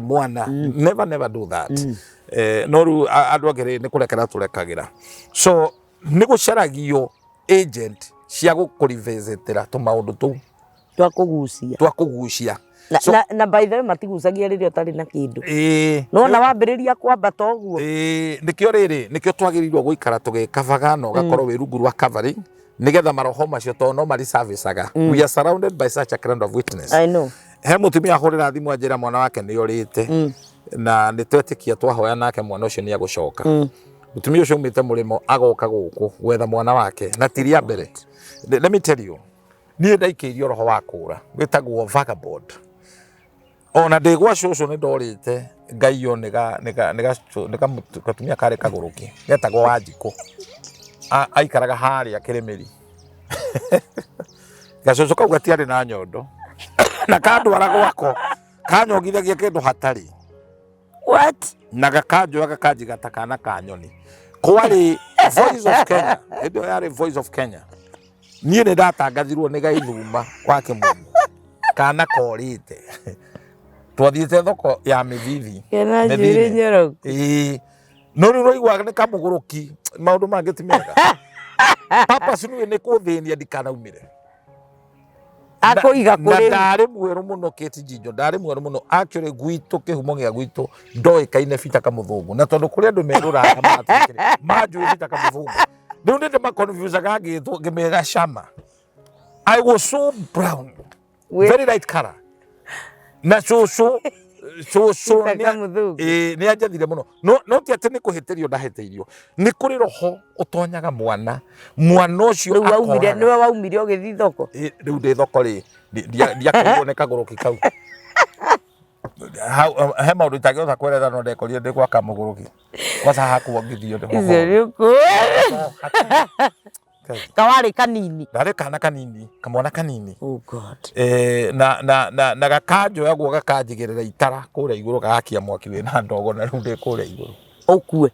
mwana never do that no ru andu agire ni kurekera turekagira so ni gucaragio agent cia gukurivisitira tumaundu tu twakugucia
na by the way matigucagia riria utari na kindu no na wambiriria kwambata uguo
nikio twagirirwo guikara tugikabaga no gakorwo wi rungu rwa covering nigetha maroho macio to no mari serviceaga we are surrounded by such a kind of witness.
I know
he mutumia ahurira thimu anjira mwana wake ni urite na nitwetikia twahoya nake mwana ucio ni agucoka mutumia ucio umite murimo agoka guku gwetha mwana wake na tiria mbere. Let me tell you ni ndaikirio roho wa kura witagwo vagabond ona ndigwa cucu ni ndorite Ngai yo niga katumia kare kaguruki getagwo Wanjiku aikaraga haria Kirimiri gacucu kau gatiari na nyondo na kandwara gwako kanyogithagia kindu hatari
what
na gakanjoya gakanjiga takana kanyoni kwari Voice of Kenya ndio yari Voice of Kenya nie ni ndatangathirwo ni Gaithuma kwa Kimungu kana korite twathiite thoko ya mithithi
Nyoroku
no ru roigwa ni kamuguruki maundu mangi ti mega papa sinu ni kuthinia ndikanaumire
akoiga kuri
ndari mweru muno Keti Jinjo ndari mweru muno actually gwitu kihumo gia gwitu ndoikaine bita kamuthungu na tondu kuri andu meruraga matukire maju bita kamuthungu ndu ndinde ma confuse gagi ngimega Shama I was so brown very light color na cucu ni anjathire muno no ti ati ni kuhitirio ndahitirio ni kuri roho utonyaga mwana ucio
waumire ni waumire ugithi thoko
riu ndi thoko ri ndiakorwo ne kaguru kikau he maundu itangĩhota kweretha no ndekorire ndĩ gwaka mũgũrũki kwaca hakuongithio
kawarĩ kanini
ndarĩ kana kanini kamwana kanini
oh god
na gakanjoyagwo gakanjigĩrĩra itara kũrĩa igũrũ gagakia mwaki wĩna ndogo na rĩu ndĩ kũrĩa igũrũ
ũkue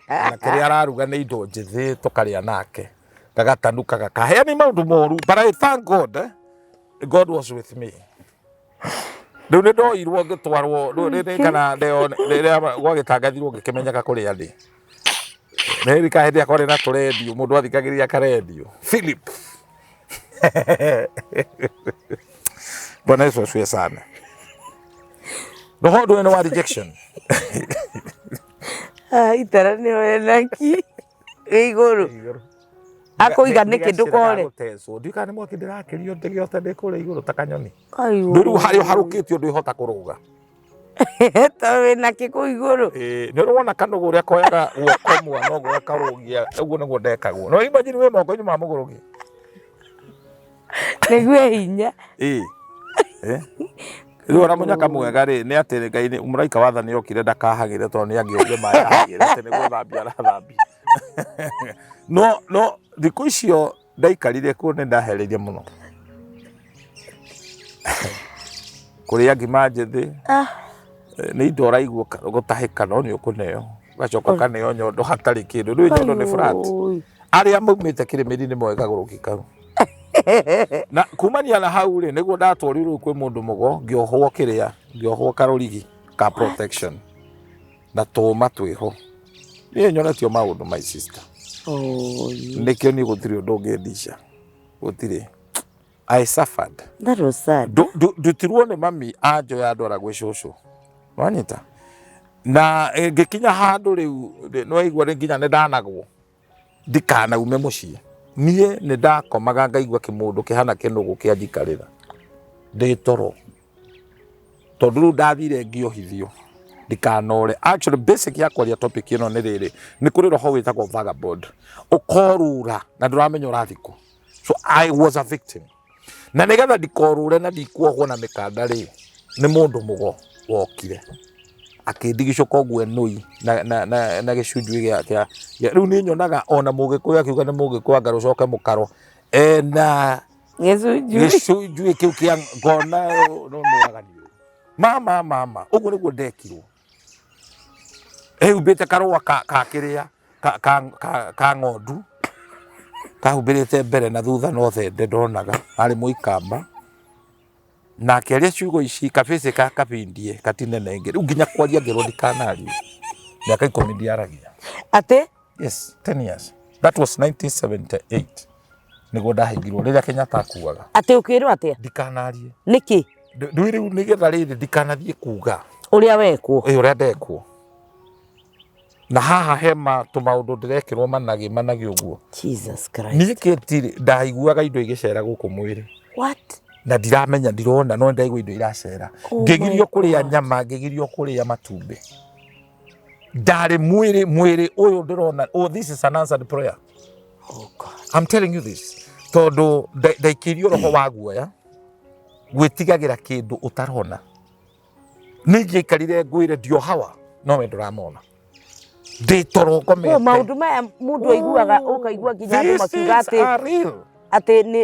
na kĩrĩa araruga nĩ indo njĩthĩ tũkarĩa nake gagatanuka gakaheani maũndũ moru but I thank God God was with me rĩu nĩ ndoirwo ngĩtwarwo rĩrĩ kana rĩrĩa gwagĩtangathirwo ngĩkĩmenyeka kũrĩa ndĩ nĩ rika hĩndĩ akorĩ na tũrendio mũndũ athikagĩrĩria karendio Philip Bwana Yesu asifiwe sana ndũhondũ wa rejection
itara nĩ wenaki igũrũ akũiga nĩ kĩndũ kore
ndika nĩ mwaki ndĩrakĩrio ndĩgĩota ndĩ kũrĩa igũrũ ta kanyoni rĩu harĩa harũkĩtio ndwĩhota kũrũga
ta wĩna kĩkũ igũrũ
nĩ ũrona kanũgũ ũrĩa koyaga guoko mwana ũguo akarũgia ũguo nĩguo ndekagwo no imagine wĩ moko-inĩ ma mũgũrũki
nĩguo hinya
rĩu ona mũnyaka mwega rĩ nĩ atĩ Ngai mũraika wa tha nĩ okire ndakahagĩre tondũ nĩ angĩoire maĩ ahagĩre atĩ nĩguo thambia arathambia no thikũ icio ndaikarire kuo nĩ ndahereire mũno kũrĩa ngima njĩthĩ nĩ indo ũraigua gũtahĩka no nĩ ũkũneo gacoka kaneo nyondo hatarĩ kĩndũ rĩu nyondo nĩ flat arĩa maumĩte kĩrĩmĩri-inĩ moe kagũrũki kau na kumania na hau rĩ nĩguo ndatwarirwo kwĩ mũndũ mũgo ngĩohwo karũrigi ka protection na tũma twĩho niĩ nyonetio maũndũ my sister nĩkĩo niĩ gũtirĩ ũndũ ũngĩndica gũtirĩ I suffered
that was sad
ndutirwo nĩ mami anjoya ndwara gwĩ cũcũ wanyita na ngĩkinya handũ rĩu nĩwaigua nginya nĩ ndanagwo ndikanaume mũciĩ niĩ nĩ ndakomaga ngaigua kĩmũndũ kĩhana kĩnũgũ kĩanjikarĩra ndĩ toro tondũ rĩu ndathire ngĩohithio ndikanore actually basic ya kwaria topic ĩno nĩ rĩrĩ nĩ kũrĩ roho wĩtagwo vagabond ũkorũra na ndũramenya ũrathikũ so I was a victim na nĩgetha ndikorũre na ndikuohwo na mĩkanda rĩ nĩ mũndũ mũgo wokire akĩndigicũka ũguo nũi na gĩcunjĩ gĩa rĩu nĩ nyonaga ona mũgĩkũyũ akiuga nĩ mũgĩkũyũ anga rũcoke mũkaro na gĩcunjĩ kĩu kĩa ngona no mũraganio mama ũguo nĩguo ndekirwo ehumbĩte karũa ka kĩrĩa ka ng'ondu kahumbĩrĩte mbere na thutha no thende ndonaga arĩ mũikamba na akĩaria ciugo ici kabĩcĩ kabindie katinenenge rĩu nginya kwaria ngĩrwo ndikanaria mĩaka 10 ndiaragia
atĩ
yes 10 years that was 1978 nĩguo ndahingirwo rĩrĩa Kenyatta akuaga
atĩ ũkĩrwo atĩa
ndikanarie
nĩkĩ
rĩu nĩgetha rĩrĩ ndikanathiĩ kuga
ũrĩa wekwo
ũrĩa ndekwo na haha hema tũmaũndũ ndĩrekĩrwo managi ũguo
Jesus Christ
niĩ kĩtiri ndaiguaga indo igĩcera gũkũ mwĩrĩ
what
na ndiramenya ndirona no ndaigua indo iracera ngĩgirio kũrĩa nyama ngĩgirio kũrĩa matumbĩ ndarĩ mwĩrĩ ũyũ ndĩrona this is an answered prayer
oh God
I'm telling you this tondũ ndaikirio roho wa guoya gwĩtigagĩra kĩndũ ũtarona nĩ ngĩikarire ngwĩre ndiohawa no we ndũramona ndĩtoro ngomete
maũndũ maya mũndũ aiguaga ũkaigua nginya andũ makiuga atĩ nĩ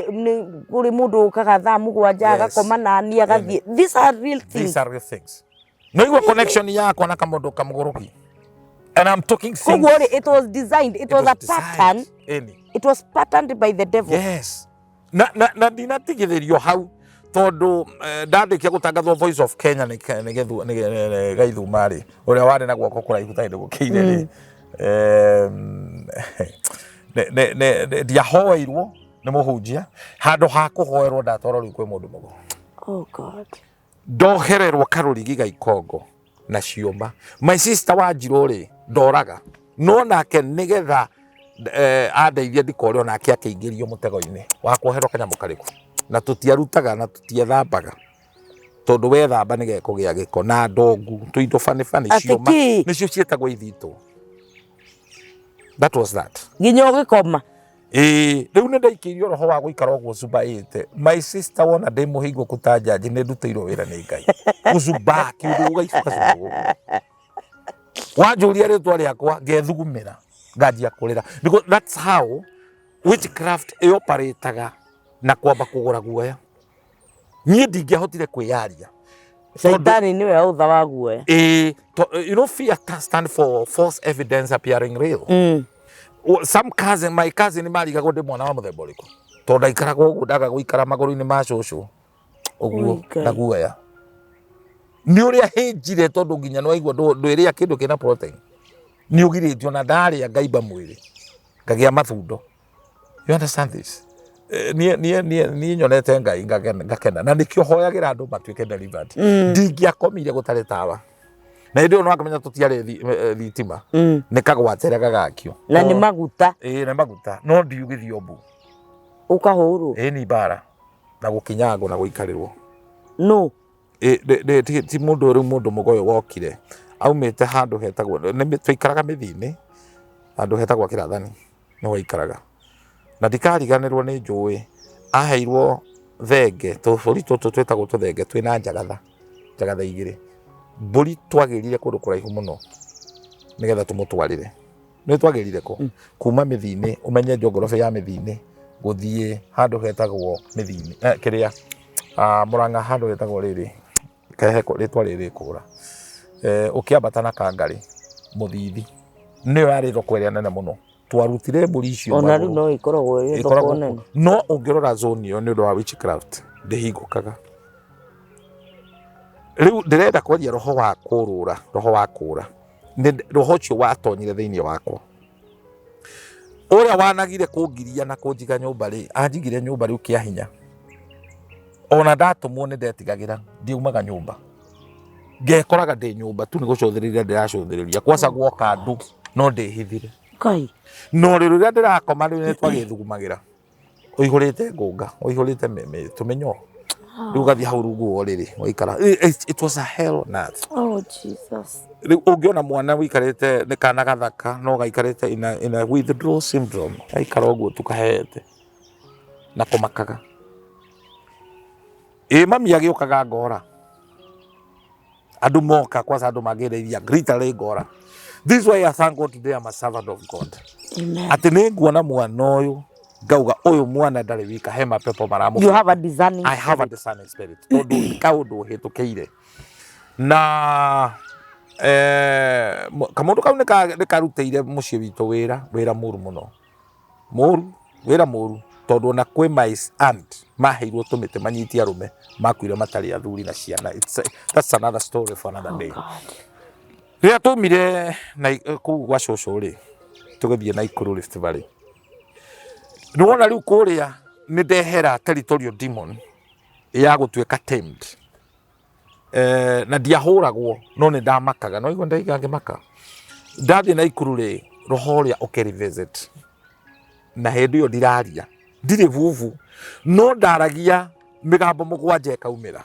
kũrĩ mũndũ ũkaga thaa mũgwanja agakoma na ni agathiĩ these are real things
no igua connection yakwa na kamũndũ kamũgũrũki and I'm talking things
it was designed it was a pattern it was patterned by the devil
yes na ndinatigithĩrio hau tondũ ndandĩkia gũtangathwo Voice of Kenya nĩ Gaithuma rĩ ũrĩa warĩ na guoko kũraihu ta hĩndĩ gũkĩire rĩ ndiahoeirwo nĩ mũhunjia handũ ha kũhoerwo ndatwarwo rĩu kwĩ mũndũ mũgo
oh God
ndohererwo karũrigi ga ikongo na ciũmba my sister Wanjirũ rĩ ndoraga no nake nĩgetha andeithia ndikorwo nake akĩingĩrio mũtego-inĩ wa kuoherwo kanyamũ karĩkũ na tũtiarutaga na tũtiethambaga tondũ wethamba nĩ gekũgĩa gĩko na ndongu tũindo bani ciũma nĩcio ciĩtagwo ithitũ that was that
nginya ũgĩkoma
riu nä ndaikirio roho wa gå ikara å guo cumbaä my sister wona ndä må hingo kå ta njanji nä ndutä irwo wä ra nä Ngai gå cumba kä ndå gå gaicuka wanjå ria rä twa rä akwa ngethugumä ra nganjia kå rä ra because that's how witchcraft ä oparataga na kwamba kå gå ra guoya niä ndingäahotire kwä yaria
Shaitani niwe autha wa guoya.
You know, fear stand for false evidence appearing real. Some cousin, my cousin mariga gå ndä mwana wa må themba å rä kå tondå ndaikaraga å guo ndaga gå ikara magå rå-inä ma cåcå å guo na guoya nä å rä a hä njire tondå nginya nä waigua ndwä rä a kä ndå kä na protein nä å girä tio na ndarä a ngaimba mwä rä ngagä a mathundo. You understand this? Niä nyonete Ngai ngakena na nä kä o hoyagä ra andå matuä ke delivered. Ndingĩakomire gå tarä tawa na hä ndä ä yo no akamenya tå tiarä thitima nä kagwatera gagakio
na nä maguta
nä maguta no ndiugä thio mbu
å kahå rwo
ni mbara na gå kinyangwo na gå ikarä rwo
no
ti må ndå rä u må ndå må goyo wokire aumä te handå hetagwo tå ikaraga mä thi-inä handå hetagwo kä rathani nä waikaraga na ndikariganä rwo nä njå ä aheirwo thenge tå ri tå tå twätagwo tå thenge twä na njagatha igä rä mbũri twagä rire kå ndå kå raihu må no nä getha tå må twarä re nä twagä rire kå kuma mä thi-inä å menye njongorobe ya mä thi-inä gå thiä handå hetagwo mä thi-inä kä rä a må ranga handå hetagwo rä rä kehe rä twa rä rä kå ra å kä ambata na kangarä må thithi nä yo yarä thoko ä rä a nene må no twarutire mbũri icio
ona rä u no ikoragwo ä thoko nene
no å ngä rora zone ä yo nä å ndå wa witchcraft ndä hingå kaga rä u ndä renda kwaria roho wa kå rå ra roho wa kå ra roho å cio watonyire thä inä wakwa å rä a wanagire kå ngiria na kå njiga nyå mba rä anjigire nyå mba rä u kä a hinya ona ndatå nä ndetigagä ra ndiumaga nyå mba ngekoraga ndä nyå mba tu nä gå cåthä rä ria ndä racåthä rä ria kwaca guoka andå no ndä hithire no rä rä rä a ndä rakoma rä u nä twagä thugumagä ra å ihå rä te ngå nga å ihå rä te tå menyo rä u gathiä hau rungu wo rä rä waikara it was a hell on earth.
Oh Jesus.
Rä u å ngä ona mwana waikarä te nä kana gathaka no gaikarä te in a withdrawal syndrome aikara å guo tå kahete na kå makaga mami agä å kaga ngora andå moka kwanza andå magä reithia gritarä ngora. This is why I thank God today I'm a servant of God.
Amen.
Ati nä nguona mwana å yå ngauga å yå mwana ndarä wika he mapepo maramå
You have a discerning
I have a discerning spirit tondå ka å ndå hä tå kä ire na kamå ndå kau nä karutä ire må ciä witå wä ra må ru må no wä ra må ru tondå ona kwä my aunt maheirwo tå mä tä manyitie arå me makuire matarä athuri na ciana. That's another story for another day. Rä a tå mire kå gwa cåcå rä tå gä thiä na ikå rå Rift Valley nä wona rä u kå rä a nä ndehera territorial demon ya gå tuä ka tamed na ndiahå ragwo no nä ndamakaga no igua ndaiga ngä maka ndathiä na ikå rå rä roho rä a å kä visit na hä ndä ä yo ndiraria ndirä vuvu no ndaragia mä gambo må gwanja ĩkaumä ra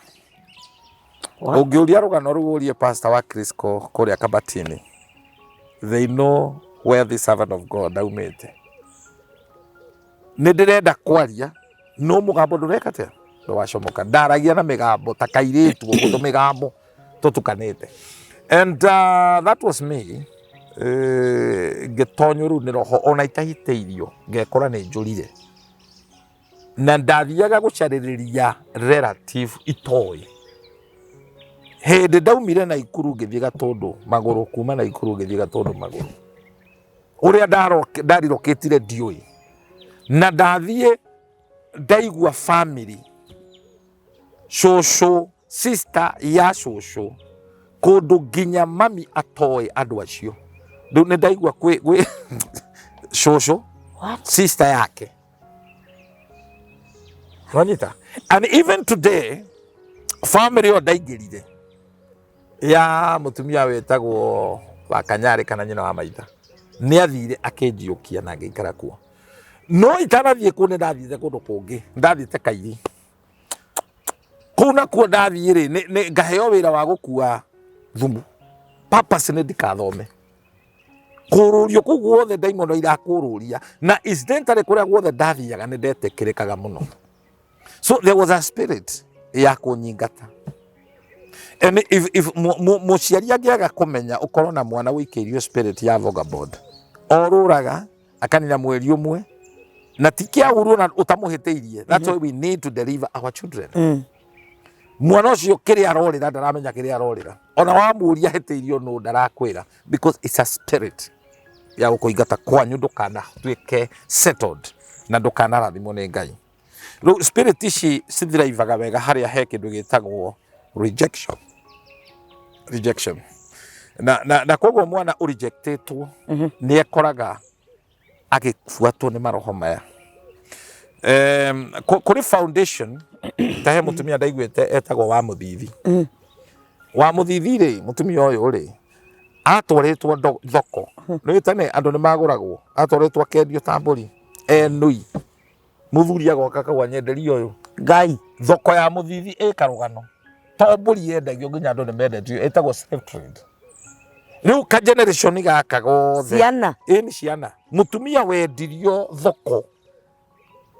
å ngä å ria rå gano rå å rie pastor wa Crisco kå rä a Kabatini they know where the servant of God aumä te nä ndä renda kwaria no må gambo ndå reka te ndå wacomoka ndaragia na mä gambo ta kairä tuo gå tå mä gambo tå tukanä te and that was me ngä tonyå rä u nä roho ona itahitä irio ngekora nä njå rire na ndathiaga gå carä rä ria relative itoä hä ndä ndaumire na ikuru ngä thiä gatå ndå magå rå kuma na ikuru ngä thiä gatå ndå magå rå å rä a ndarirå tire ndiå na ndathiä ndaigua family cåcå sister ya cåcå kå ndå nginya mami atoä andå acio rä u nä ndaigua gwä cåcå sister yake wanyita and even today family yo ndaingä rire ya mutumia wetagwo wa Kanyarä kana nyina wa maitha nä athire akenjiå kia na ngä ikara kuo no itanathiä kå nä ndathiä kå ndå kå ngä ndathiä te Kairi kå nakuo ndathiä rä ngaheo wä ra wa gå kua thumu papas nä ndikathome kururio ku guothe daimono irakururia na incidentally kuria guothe ndathiaga ni ndetikirikaga muno. So there was a spirit ya kunyingata. And if muciari angiaga kumenya ukorwo na mwana wikirio spirit ya vagabond oruraga akanina mweri umwe na tikia uru na utamuhiteirie. That's why we need to deliver our children. Mwana ucio kiri arorira ndaramenya kiri arorira ona wamuria hiteirio no ndarakwira because it's a spirit ya gukuingata kwanyu ndukana twike settled na ndukana rathimo ni Ngai. Spirit ici cithiraivaga wega haria he kindu gitagwo rejection. Na koguo mwana urejectetwo ni ekoraga agifuatwo ni maroho maya. Kuri foundation tahe mutumia ndaiguite etagwo wa muthithi. Wa muthithi ri mutumia uyu ri atwaritwo thoko ni tane andu ni maguragwo atwaritwo kendio tamburi enui muthuri agoka kagwa nyenderi uyu Ngai thoko ya muthithi ikarugano tamburi yendagio nginya andu ni mendetio etagwo slave trade. Riu ka generation gaka gothe ciana ni ciana mutumia wendirio thoko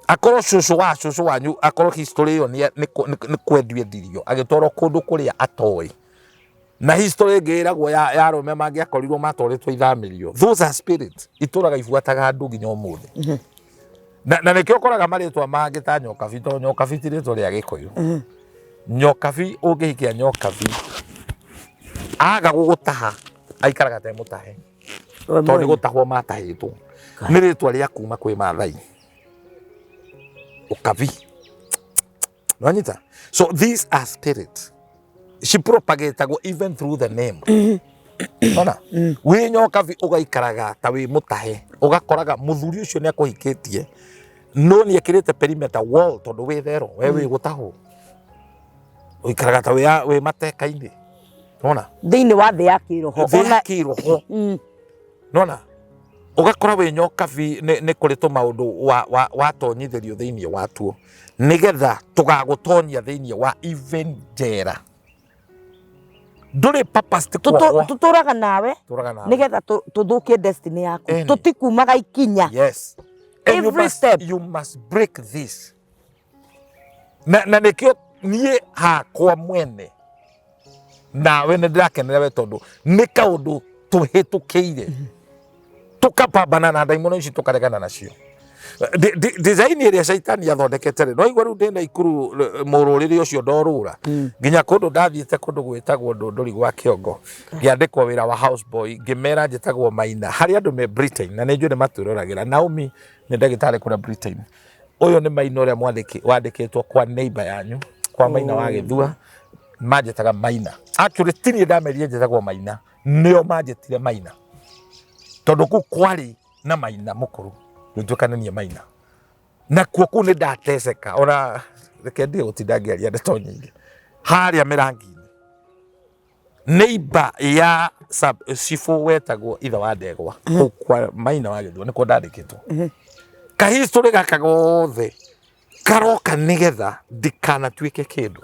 akoro cucu wanyu akoro history yo ni kwendio ndirio agitoro kundu kuria atoi na history ngiragwo ya rome mangiakorirwo matoretwo ithamirio. Those are spirits ituraga ifuataga andu nginya umuthi. Na nikio koraga maritwa mangita nyokabi to nyokabi tiritwo ria Gikuyu. Nyokabi ungihikia nyokabi aga gugutaha aikaraga te mutahe to ni gutahwo matahitwo ni ritwa ria kuma kwi Maathai ukabi. Nanyita. So these are spirits. She propagate go even through the name. Ona. We nyokabi ugaikaraga ta wi mutahe ugakoraga muthuri ucio ni akuhikitie no ni ekirite perimeter wall tondu wi thero we wi gutaho uikaraga ta wi mateka-ini. Ona. Thiini
wa thi ya kiroho.
Ona kiroho. Nona. Ugakora we nyokabi ni kuri tu maundu wa tonyithirio thiini wa tuo nigetha tugagutonyia thiini wa even jera. Nduri purpose
tuturaga nawe nigetha tuthukie destiny yaku tutikumaga ikinya.
Yes.
Every step
you must break this. Na nikio nie hakwa mwene nawe ni ndirakenera we tondu ni kaundu tuhitukiire tukapambana na daimono ici tukaregana nacio. Design iria shaitani yathondekete no igwa riu ndenda ikuru mururiri ucio ndorura nginya kundu ndathiite kundu gwitagwo ndunduri gwa kiongo ngiandikwo wira wa houseboy ngimera njitagwo Maina hari andu me Britain na ninjue ni matwiruragira Naomi ni ndagitari kuna Britain. Uyu ni Maina uria wandikitwo kwa neighbor yanyu kwa Maina wa Githua majetaga Maina. Actually tini ndamerie njitagwo Maina nio majetire Maina tondu ku kwari na Maina mukuru ndukanania Maina na kuo ku ni ndateseka ona reke ndio utindangiaria ndeto nyingi haria mirangi neighbor ya sifu wetagwo itha wa ndegwa kwa Maina wa Githua niko ndandikitwo ka history gaka gothe karoka nigetha dikana twike kindu.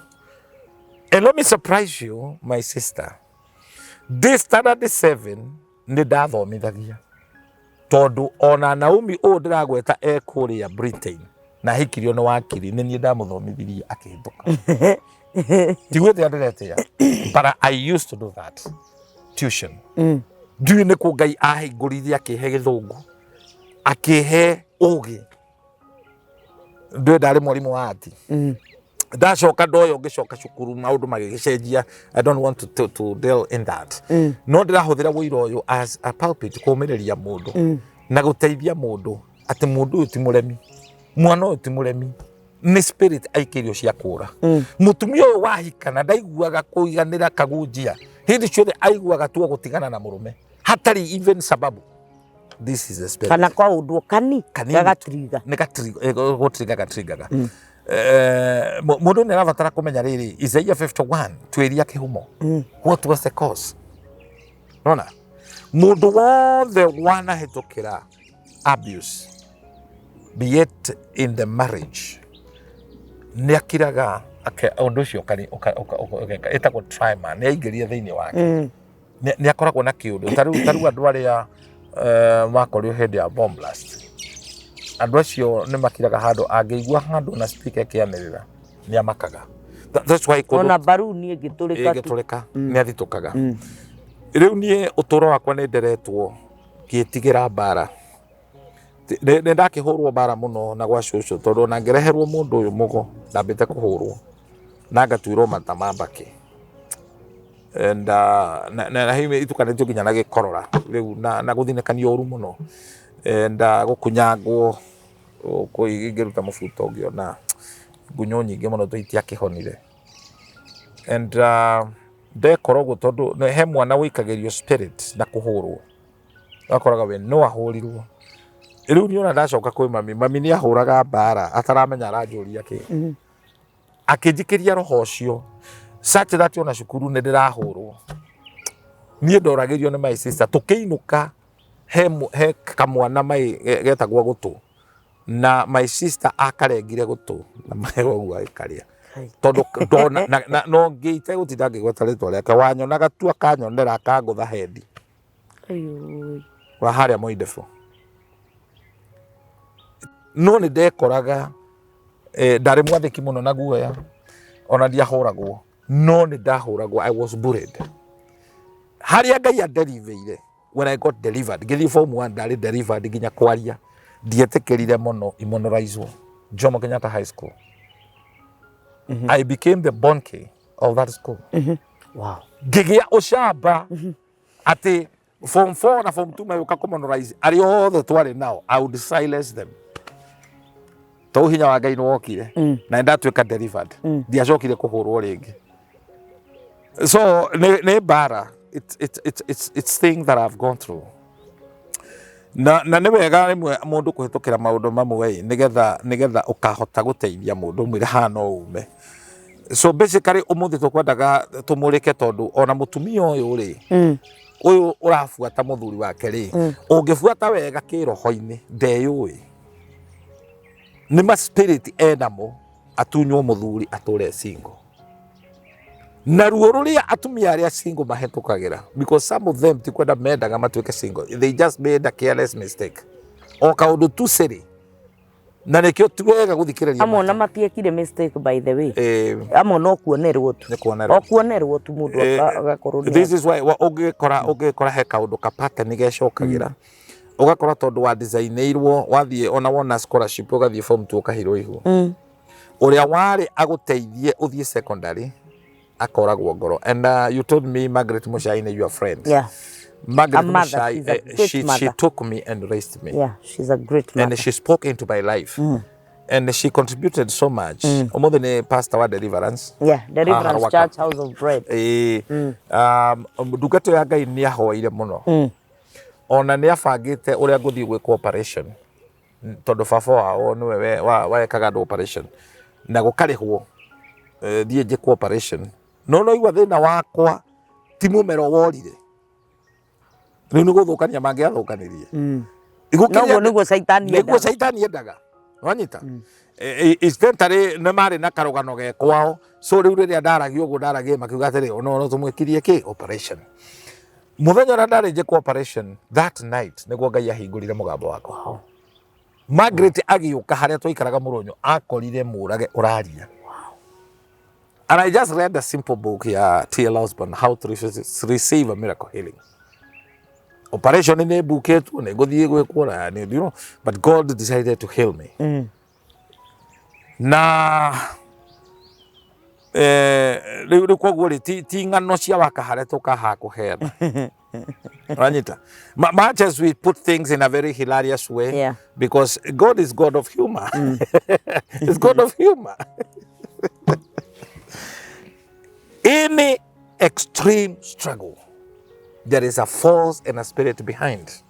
And let me surprise you my sister, this standard 7 ni ndathomithagia tondu ona Naomi o ndiragweta ekuria Britain na hikirio ni wakiri ni ndamuthomithirie akihituka. Tigwete andiretia but I used to do that tuition. Ndiu ni ku Ngai ahingurithia akihe githungu akihe ugi ndari mwarimu wa ati ndacoka ndoyo ngicoka cukuru maundu magigicenjia. I don't want to deal in that. No ndirahuthira wira uyu as a pulpit kumiriria mundu na guteithia mundu ati mundu uyu ti muremi mwana uyu ti muremi ni spirit aikirio cia kura. Mutumia uyu wahikana ndaiguaga kuiganira kagunjia hindi ciothe aiguaga tuo gutigana na murume hatari even sababu. This is the spirit.
Kana kwa undu kani gagatriga
ni gatriga gatrigaga. Mundu ni arabatara kumenya riri Isaiah 51 tweria kihumo. What was the cause? Nona mundu wothe wanahitukira abuse be it in the marriage ni akiraga undu ucio etagwo tryman ni aingiria thiini wake ni akoragwo na kiundu taru andu aria makorio hindi ya bomb blast andu acio ni makiraga handu angeigua handu na speaker kiamirira ni amakaga. That's why
ona baruni igiturika
ni athitukaga. Riu nie uturo wakwa ni nderetwo gietigira bara ne ndakihurwo bara muno na gwa cucu tondu na ngereherwo mundu uyu mugo ndambite kuhurwo na ngatwirwo matamambaki and na hime itukanetio nginya na gikorora riu na guthinekanio uru muno and gukunyangwo kuigiruta mubuto ngiona gunyo nyingi muno tuitia kihonire and ndekorogo tondu he mwana wikagerio spirit na kuhurwo akoraga we no ahurirwo. Riu niona ndacoka kwi mami ni ahuraga bara ataramenya aranjuria ki akinjikiria roho ucio such that ona cukuru ni ndirahurwo nie ndoragirio ni my sister tukiinuka he kamwana mai getagwo gutu na my sister akarengire gutu na mai wogu aikaria tondu ndona no ngiite gutinda ngigweta ritwa riake wanyonaga tu akanyonera akangutha hendi
ayo
wa haria moindefo no ni ndekoraga ndari mwathiki muno na guoya ona ndiahuragwo no ni ndahuragwo. I was bullied haria ngai anderiveire when I got delivered ngithi form 1 ndari delivered nginya kwaria ndietikirire muno immonorizwo Jomo Kenyatta High School. I became the bonke of that school.
Wow.
Gigia ushamba ati form 4 na form 2 mayuka commonorize ari othe twari now I would silence them. To hinya wa ngai no wokire na ndatwika delivered ndiacokire kuhurwo ringi. So ne bara it's thing that I've gone through. Na ne wega rimwe mundu kuhitukira maundu mamwe nigetha ukahota guteithia mundu mwire hano ume. So basically umuthi tukwendaga tumurike tondu ona mutumia uyu ri uyu urafuata muthuri wake ri ungifuata wega kiroho-ini ndeyui ni ma spirit enamo atunywo muthuri ature single na ruo ruria atumia aria single mahetukagira because some of them tikwenda mendaga matuike single, they just made a careless mistake o kaundu tu siri na nikio tuwega guthikiriria
amo na matiekire mistake by the way amo no kuonerwo tu o kuonerwo tu mundu agakorwo.
This is why ugikora he kaundu ka pattern gecokagira ugakora tondu wa designirwo wathie ona wona scholarship ugathie form 2 ukahirwo ihu uria wari aguteithie uthie secondary akoragwo ngoro. And you told me Margaret Mushai is your friend.
Yeah.
Margaret Mushai, she took me and raised me.
Yeah, she's a great mother.
And she spoke into my life. And she contributed so much. More than pastor wa Deliverance.
Yeah, Deliverance Church House of Bread.
Dugato ya ngai ni ahoire muno. Ona ni afagite uria nguthii gwika operation. Tondu baba wao niwe wekaga operation. Na gukarihwo thie njikwo operation. No igwa thina wakwa ti mumero worire. Riu ni guthukania mangiathukanirie.
No niguo saitani endaga.
Niguo saitani endaga. Wanyita. Istentari ne mari na karugano ge kwao. So riu riria ndaragio uguo ndaragie makiuga atiri no tumwikirie ki operation. Muthenya na ndari njikwo operation that night niguo ngai ahingurire mugambo wakwa. Margaret agiuka haria twaikaraga Murunyu akorire murage uraria. And I just read a simple book here, T.L. Osborne, How to Receive a Miracle Healing. Operation in a book, you know, but God decided to heal me. Na tinga no cia wakahare toka kuhera. Ranita. Much as we put things in a very hilarious way,
yeah.
Because God is God of humor. He's God of humor. Any extreme struggle, there is a force and a spirit behind.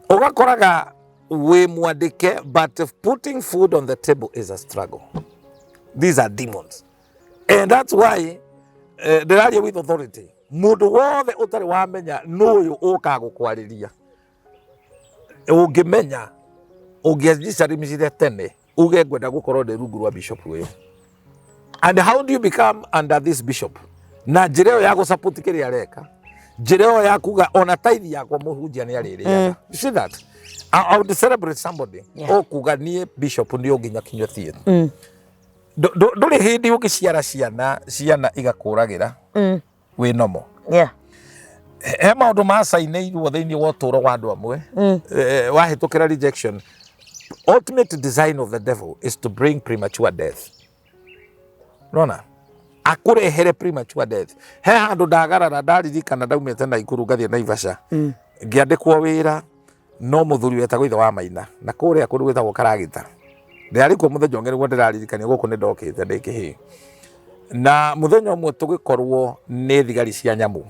Ogakoraga we mwadike, but if putting food on the table is a struggle. These are demons. And that's why they are with authority. Mundu wothe utari wamenya nuyu uka gukwariria. Ungimenya ungiajicarimicire tene uge gwenda gukorwo ndi rungu rwa bishop uyu. And how do you become under this bishop? Na njira yo ya gusupport kiria areka. Jireo ya kuga ona taithi yakwa muhunjia ni arĩrĩaga. You see that? I would celebrate somebody. O kuga nie bishop ndio nginya kinyo theater. Ndũrĩ hĩndĩ ũngĩciara ciana igakũragira wĩ nomo. He maũndũ macainĩirwo thĩinĩ wa ũtũũro wa andũ amwe wahĩtũkĩra rejection. Ultimate design of the devil is to bring premature death. Rona akurehere premature death. He handũ ndagarara ndaririkana ndaumĩte Naikuru ngathiĩ Naivasha ngĩandĩkwo wĩra no mũthuri wetagwo ithe wa Maina na kũrĩa kũndũ gwĩtagwo Karagita. Ndarĩ kuo mũthenya ũngĩ nĩguo ndĩraririkania gũkũ nĩ ndokĩte ndĩ kĩhĩ. Na mũthenya ũmwe tũgĩkorwo nĩ thigari cia nyamũ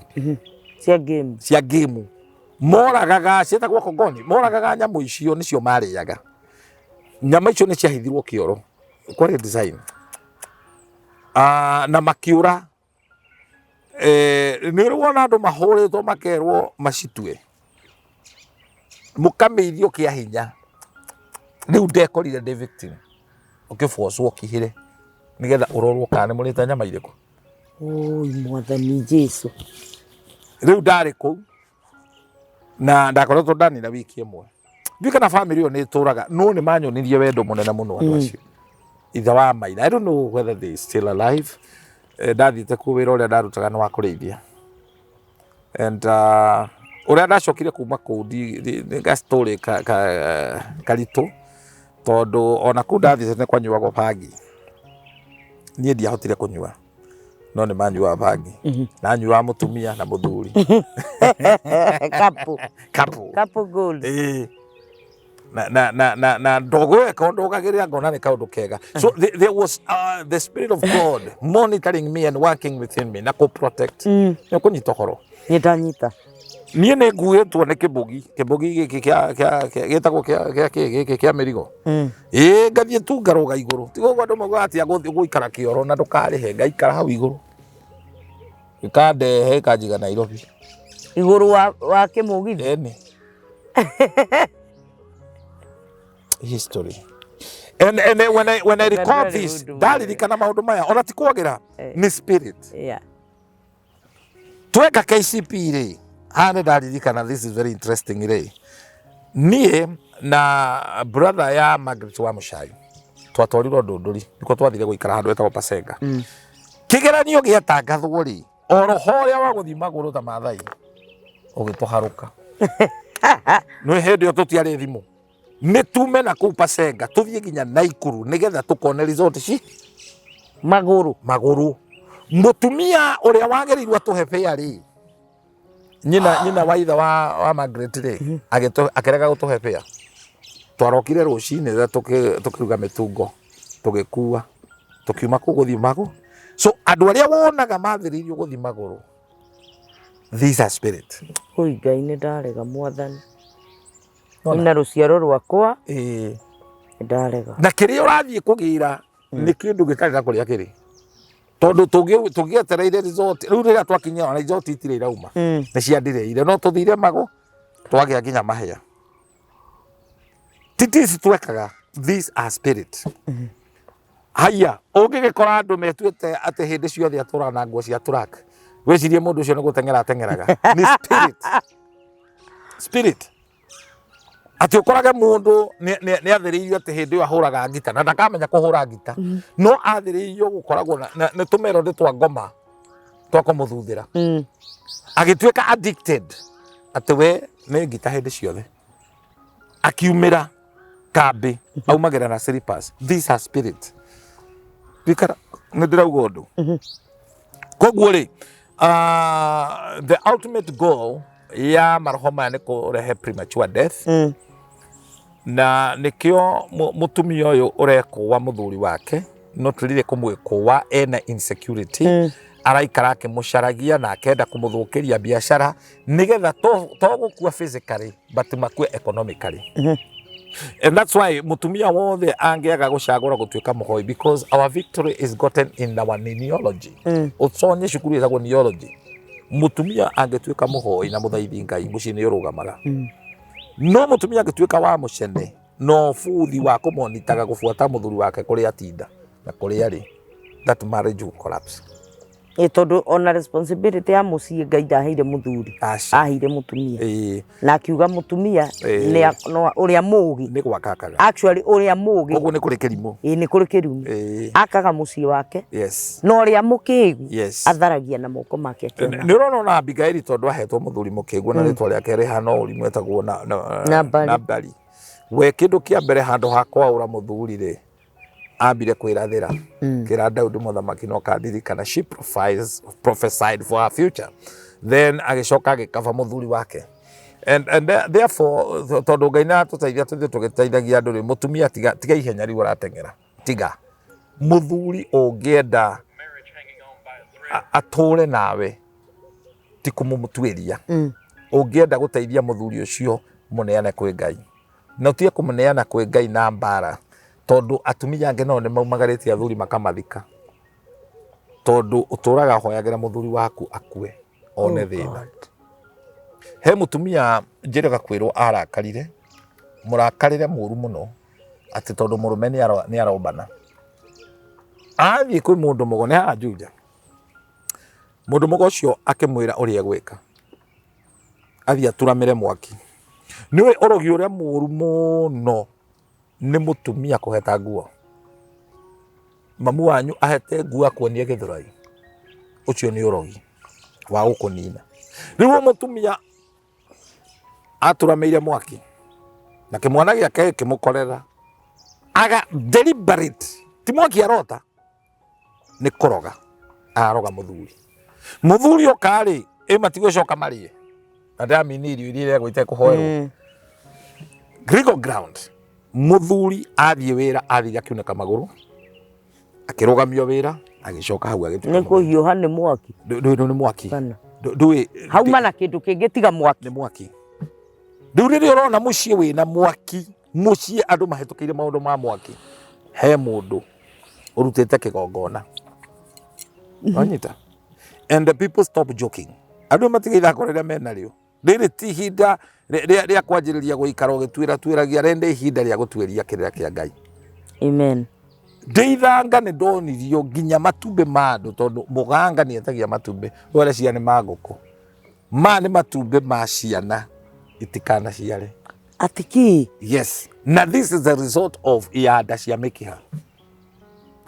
cia game moragaga cietagwo kongoni, moragaga nyamũ icio nĩcio marĩaga. Nyama icio nĩ ciahithirwo kĩoro kwarĩ design na makiura nĩ wona andũ mahũrĩtwo makerwo macitue mũkamĩithio kĩa hinya. Rĩu ndekorire ndĩ victim ũkĩbocwo kĩhĩre nĩgetha ũrorwo kana mũrĩte nyama irĩkũ.
Oi mwathani Jesu.
Rĩu ndarĩ kũu na ndakoretwo ndanina wiki ĩmwe. Ndiũ kana family ĩyo nĩ ĩtũraga no nĩ manyonirie wendo mũnene mũno andũ acio. Ithe wa Maina, I don't know whether they still alive. Ndathiĩte kuo wĩra ũrĩa ndarutaga nĩ wa kũrĩithia. And ũrĩa ndacokire kuma kũu nĩ story karitũ tondũ ona kũu ndathiĩte nĩ kwanyuagwo bangi. Niĩ ndiahotire kũnyua no nĩ manyuaga bangi. Na nyuaga mutumia na mũthuri. Couple gold. Na ndogweka ndogagĩrĩra ngona nĩ kaũndũ kega. So there was the spirit of God monitoring me and working within me na protect. Nĩ kũnyita ũhoro.
Nĩ ndanyita.
Niĩ nĩ nguĩtwo nĩ kĩmbũgi gĩkĩ gĩtagwo kĩa mĩrigo. Ngathiĩ tu ngarũga igũrũ. Tiga ũguo andũ maugaga atĩ gũikara kĩoro na ndũkarĩhe ngaikara hau igũrũ. Gĩkandehe kanjiga Nairobi.
Igũrũ wa kĩmũgithi.
Eni. History. And when I recall this, ndaririkana maũndũ maya ona ti kwogera ni spirit. Tweka KCP rĩ hane ndaririkana this is very interesting rĩ. Niĩ na brother ya Margaret wa Muchai twatwarirwo Ndũndũri nĩko twathire gũikara handũ etagwo Pasenga. Kĩgeranio gĩatangathwo rĩ oroho ũrĩa wa gũthiĩ magũrũ ta Maathai ũgĩtũharũka. Nĩ hĩndĩ ĩyo tũtiarĩ thimũ. Nĩ tume na kũu Pasenga tũthiĩ nginya Naikuru nĩgetha tũkone resort ci magũrũ. Mutumia ũrĩa wagĩrĩirwo atũhe fare rĩ nyina wa ithe wa Margaret rĩ akĩrega gũtũhe fare. Twarokire rũcinĩ rĩrĩa tũkĩruga mĩtungo tũgĩkua tũkiuma kũu gũthiĩ magũrũ. So andũ arĩa wonaga mathĩrĩirio gũthiĩ magũrũ, these are spirit.
Oi Ngai nĩ ndarega mwathani. Na rũciaro rwakwa ndarega. Na
kĩrĩa ũrathiĩ kũgĩra nĩ kĩndũ gĩtarĩ na kũrĩa kĩrĩ. Tondũ tũngĩetereire resort rĩu rĩrĩa twakinya ona resort itirĩ irauma nĩ ciandireire no tũthire magũ twagĩa nginya mahĩa. Titisi twekaga these are spirit. Haya ũngĩgĩkora andũ metuĩte atĩ hĩndĩ ciothe atũraga na nguo cia track wĩcirie mũndũ ũcio nĩ gũteng'era ateng'eraga. Nĩ spirit. Atĩ ũkorage mũndũ nĩ athĩrĩirio atĩ hĩndĩ ĩyo ahũraga ngita na ndakamenya kũhũra ngita no athĩrĩirio gũkoragwo nĩ tũmelody twa ngoma twa kũmũthuthĩra agĩtuĩka addicted atĩ we nĩ ngita hĩndĩ ciothe akiumĩra kambĩ aumagĩra na slippers. These are spirit. Nĩ ndĩrauga ũndũ. Koguo rĩ the ultimate goal ya maroho maya nĩ kũrehe premature death. Na nikio mutumia ũyũ ũrekũwa mũthuri wake no tũrire kũmwĩkũwa ena insecurity araikara akĩmũcaragia na akenda kũmũthũkĩria biacara nĩgetha to gũkua physically but makue economically. And that's why mutumia wothe angĩaga gũcagũra gũtuĩka mũhoi because our victory is gotten in our neology. Ũtonye cukuru ĩtagwo neology. Mutumia angĩtuĩka mũhoi na mũthaithi Ngai mũciĩ nĩ ũrũgamaga. No mutumia angĩtuĩka wa mũcene no buthi wa kũmonitaga gũbuata mũthuri wake kũrĩa atinda na kũrĩa arĩ, that marriage will collapse.
tondu ona responsibility ya mucii Ngai ndaheire muthuri aheire mutumia na akiuga mutumia ni uria mugi
ni gwakakaga
actually uria mugi
koguo ni kuri kirimu
ni kuri kirimu akaga mucii wake no uria mukigu atharagia na moko make
ni urona na Abigaili tondu ahetwo muthuri mukigu na ritwa riake rihana urimu etagwo na bali we kindu kia mbere handu hakwa ura muthuri ri ambire kwirathira kira Daudi muthamaki no kandirikana she prophesied for her future then agicoka agikaba muthuri wake and therefore tondu Ngai na tuteithia tugiteithagia andu ri mutumia tiga ihenya riu aratengera tiga muthuri ungienda ature nawe ti kumumutuiria ungienda guteithia muthuri ucio muneane kwi Ngai na utie kumuneana kwi Ngai na mbara tondu atumia ange no ne maumagarite athuri makamathika tondu uturaga hoyagira muthuri waku akue one thina he mutumia njiraga kwirwo arakarire murakarire muru muno ati tondu murume ni arombana athie kwi mundu mugone ha Juja mundu mugo ucio akimwira uria gwika athie aturamire mwaki niwe orogi uria muru muno ni mutumia kuheta nguo mamu wanyu ahete nguo akuonie githurai ucio ni urogi wa gukunina riu mutumia aturameire mwaki na kimwana giake kimukorera aga deliberate ti mwaki arota ni kuroga aroga muthuri okari matigo coka marie ndamini irio iria gwite kuhoerwo Grigo ground muthuri athie wira athia kiuneka maguru akirugamio wira agicoka hau agituka
ni kuhiuha ni mwaki
ni mwaki ndui
hauma na kindu kingi tiga mwaki
ni mwaki nduri urona mucii wina mwaki mucii andu mahetukire maundu ma mwaki he mundu urutete kigongona onyita and the people stop joking andu matigeitha korera menario riri ti hinda ria kwanjiriria guikara ugitwiragia rende ihinda ria gutwiria kirira kia Ngai
amen
ndeithanga ni ndonirio nginya matumbe ma andu tondu muganga ni etagia matumbe wale ciana ma nguku ma ni matumbe ma ciana itikana ciare
atiki
yes na this is the result of iada cia mikiha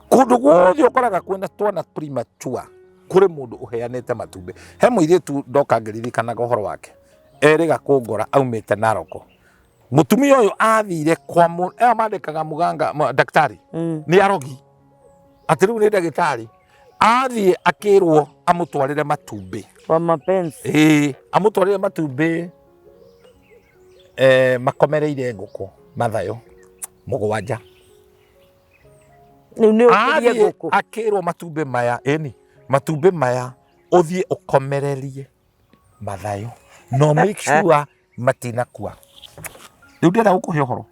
kundu guothe ukoraga kwenda twana premature kuri mundu uheanite matumbe he muiritu ndoka ngiririkanaga uhoro wake eriga kungora aumite Naroko mutumia uyu athire kwa mandikaga muganga daktari ni arogi ati riu ni daktari athie akirwo amutwarire matumbe
kwa mapenzi
amutwarire matumbe makomereire nguku mathayo mugwanja
ni ukirie nguku
akirwo matumbe maya matumbe maya uthie ukomererie mathayo no make sure matinakua riu ndira gukuhe uhoro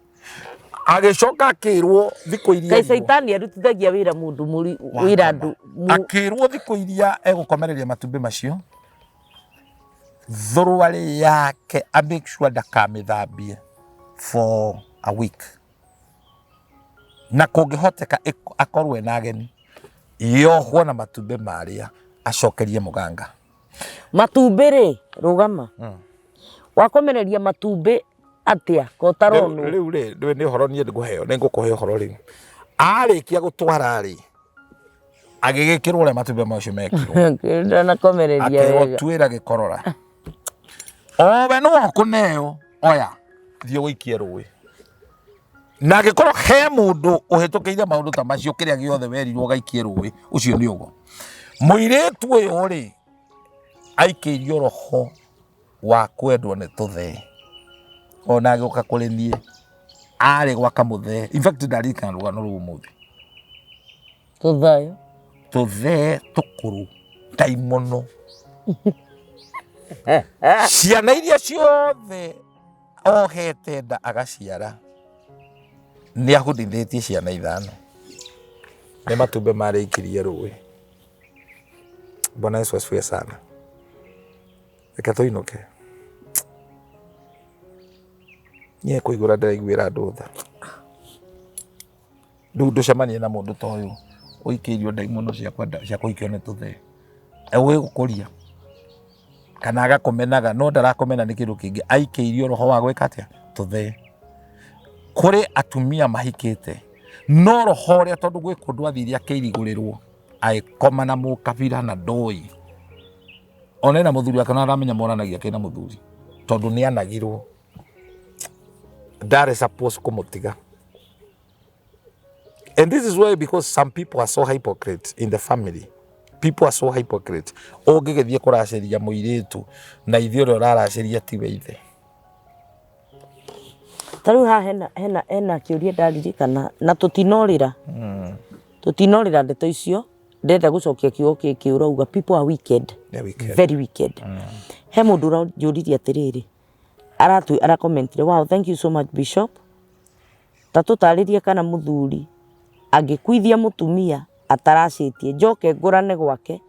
agicoka akirwo thiku iria
kai saitani arutithagia wira mundu muri wira andu
akirwo thiku iria egukomereria matumbe macio thurwari yake a make sure ndakamithambie for a week na kungihoteka akorwe na ageni yohwo na matumbe maria acokerie muganga
matumbe ri rugama wakomereria matumbe atia kotarono
riu ni horo nie nguheo ni ngukuhe horo riu arikia gutwara ri agigikirwo le matumbe macio mekirwo
ndana komereria
wega akirwo gikorora owe no kuneo oya thio wikie ruwi na gikorwo he mundu uhitukiire maundu ta macio kiria giothe werirwo gaikie ruwi ucio ni ugo muiretu uyu ri aikirio roho wa kwendwo ni tuthe ona agiuka kuri nie ari gwaka muthe in fact ndarikana rugano ru muthi tuthe tukuru taimono ciana iria ciothe ohete nda agaciara ni ahudithitie ciana 5 ni matumbe marikirie ruwi Bwana Yesu asifiwe sana. Reke tuinuke nie kuigura ndiraiguira andu tha ndu nducemanie na mundu ta uyu uikirio ndaimono cia kuikio ni tuthe ewe gukuria kana agakomenaga no ndarakomena ni kindu kingi aikiirio roho wa gwika atia tuthe kuri atumia mahikite no roho uria tondu gwi kundu athiri akirigurirwo aikoma na mukabira na ndoi onena muthuri wake na aramenya moranagia kina muthuri tondu ni anagirwo ndare suppose kumutiga. And this is why, because some people are so hypocrite in the family. People are so hypocrite. Ogegethie kuraceria muiritu na ithio ro raraceria tiwe ithe.
Taru ha hena kiuria ndaririkana na tutinorira. Tutinorira ndeto icio ndenda gucokia kiugo kiurauga people are wicked.
Wicked.
Very wicked. He mundu urajuririe atiriri. Ara commentire, wow, thank you so much Bishop. Tatutaririe kana muthuri agikuithia mutumia ataracitie njoke ngurane gwake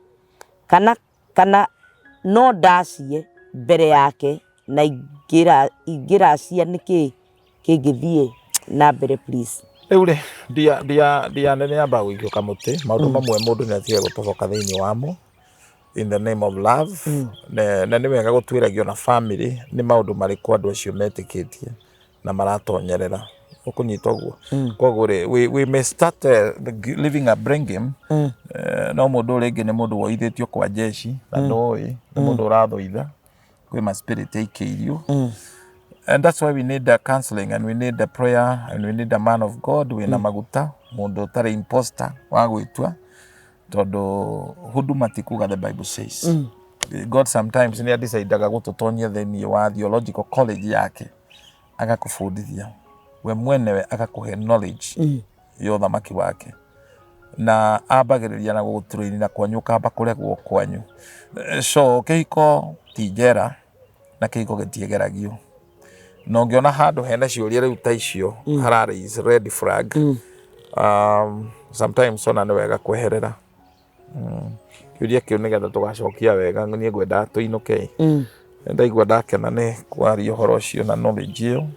kana no ndacie mbere yake na ingiracia niki kingithie na mbere please.
Eure dia nene amba gwikio kamuti maundu mamwe mundu ni atige gutoboka thiini wamo in the name of love. Na ni wega gutwiragio na family ni maundu mariku andu acio metikitie na maratonyerera ukunyita guo koguo we may start living a bringing no mundu ringi ni mundu woithitio kwa jeshi na ndoi mundu urathoitha kwi ma spirit ikiirio. And that's why we need the counseling and we need the prayer and we need a man of God wina maguta mundu tari imposter wa gwitua tondu huduma tikuga the Bible says God sometimes ni adecidaga gututonyia thini wa theological college yake agakufundithia we mwenewe akakuhe knowledge yo thamaki wake na ambagiriria na guturini na kwanyuka amba kuregwo kwanyu. So kihiko tijera na kihiko getiegeragio no ngiona handu hena ciuria riu ta icio harare is red flag. Sometimes ona ni wega kweherera kiuria kiu nigetha tugacokia wega nie ngwenda tuinuke ndaigua ndakena ni kwaria horo ucio na knowledge iyo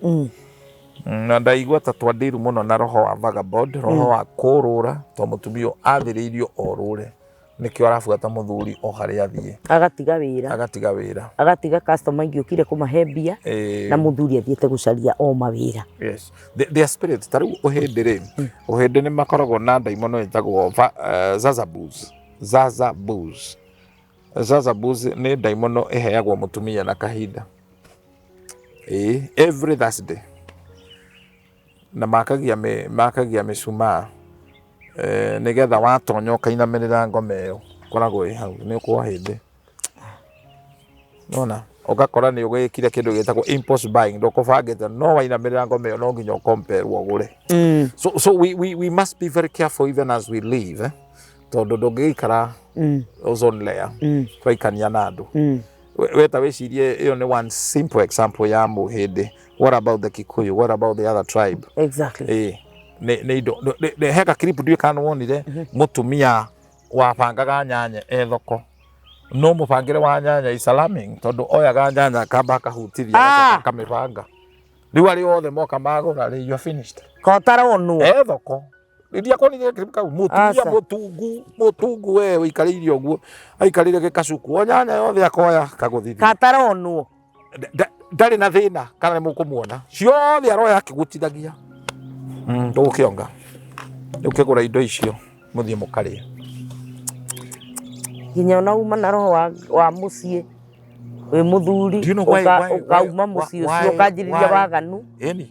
na ndaigua ta twandiru muno na roho wa vagabond roho wa kurura to mutumio athiriirio orure nikio arafuata muthuri o hari athie agatiga wira agatiga customer ingiukire kumahembia na muthuri athiete gucaria o mawira. Yes, their spirit taru uhindi ni makoragwo na ndaimono itagwo Zazabuz ni ndaimono iheagwo mutumia na kahinda every Thursday na makagia misuma nigetha watonyoka inamirira ngome iyo koragwo hau ni kwa hindi nona ugakora ni ugikire kindu gitagwo impulse buying ndokubangite no wainamirira ngome iyo no nginya compare wogure. So we must be very careful even as we live tondu ndungikara ozone layer twaikania na andu weta wicirie iyo ni one simple example ya muhindi. What about the Kikuyu? What about the other tribe?
Exactly.
Ne heka clip ndio kana wonire mutumia wabangaga nyanya thoko no mubangire wa nyanya isalaming tondu oyaga nyanya kamba kahutiria kamibanga riu ari othe moka magura ri you finished kotara onu thoko ndia konire clip ka mutumia mutungu we uikaririe oguo aikarire gikacuku nyanya yothe akoya kaguthithia katara onu ndari na thina kana mukumuona ciothe aroya akigutithagia ndukionga ukigura indo icio muthie mukaria nginya na uma na roho wa mucie we muthuri ukauma mucie ucio kanjiriria waganu.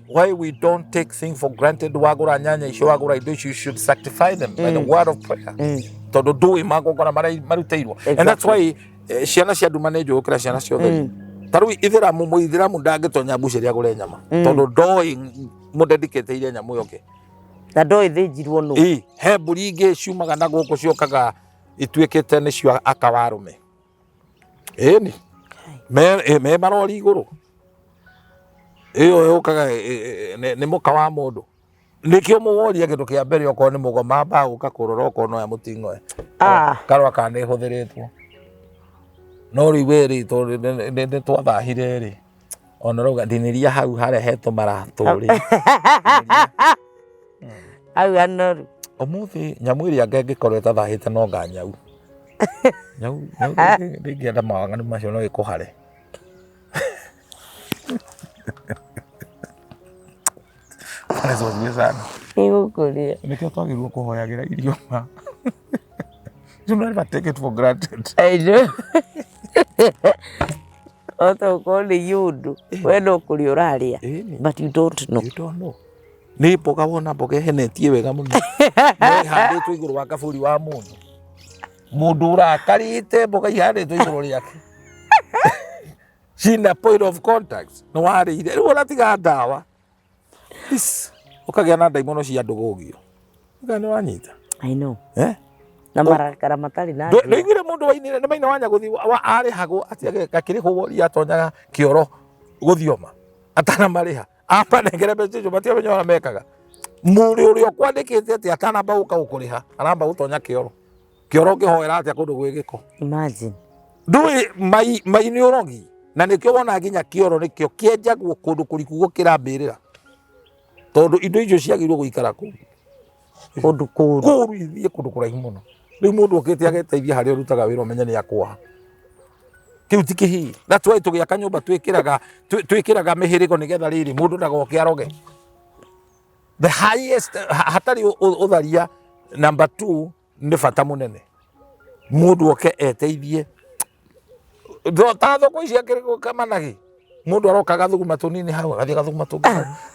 Why we don't take things for granted? Wagura nyanya icio wagura indo icio, you should sanctify them by the word of prayer tondu ndui magongona maruteirwo. And that's why ciana cia nduma ni njukira ciana ciothe taru ithiramu ndangitonya mbuciri agure nyama tondu ndoi mudedicate ile nyamu yoke na ndoi thinjirwo no he mburi ingi ciumaga na guku ciokaga ituikite ni cio akawarume ni me marori iguru iyo yokaga ni muka wa mundu nikio muworia kindu kia mbere oko ni mugoma ba ukakurora oko no ya mutingo karwa kana ihuthiritwo no riweri to ne twathahire ri onoroga ndiniria hau harehetwo maraturi au anoru omuthi nyamu iria ngengikorwo itathahite no nganyau Nyau ndingienda mawaganu macio no ikuhare. Eso es sana.
Igukuria.
Nikio twagirwo kuhoyagira irio ma. You never take it for granted.
I know. Oto koli yudu. Weno kuri uraria. But you don't know.
You don't know. Ni mboga wona mboga henetie wega muno. Ni handitwo iguru wa kaburi wa mundu. Mundu urakarite mboga ihanditwo iguru riake. Shina point of contact. No warire. Wona tiga ndawa. Ukagia na ndaimono cia ndugugio. Ngani wanyita.
I know. Na marakara matari na.
Ndigire mundu wainire ni maina wanya guthi ari hago ati gakiri kugoria tonyaga kioro guthioma. Atana mariha. Apa nengere bejo batia benyo mekaga. Muri uri okwandikite ati atana ba uka ukuriha. Aramba utonya kioro. Kioro kihoera ati akundu gwigiko.
Imagine.
Ndui mai ni urongi. Na nikio wona nginya kioro nikio kienjagwo kundu kuriku gukirambirira. Tondu indo icio ciagirwo guikara ku.
Kundu kuru
ithie kundu kuraihu muno. Riu mundu okite ageteithia hari urutaga wira umenye ni akwa. Kiu tikihi. That's why tugiaka nyumba twikiraga mihirigo nigetha riri mundu ndagoke aroge. The highest hatari utharia number 2 ni bata munene. Mundu oke eteithie. Ta thoko ici akirigo kamanagi. Mundu aroka gathuguma tunini hau gathie gathuguma tungi.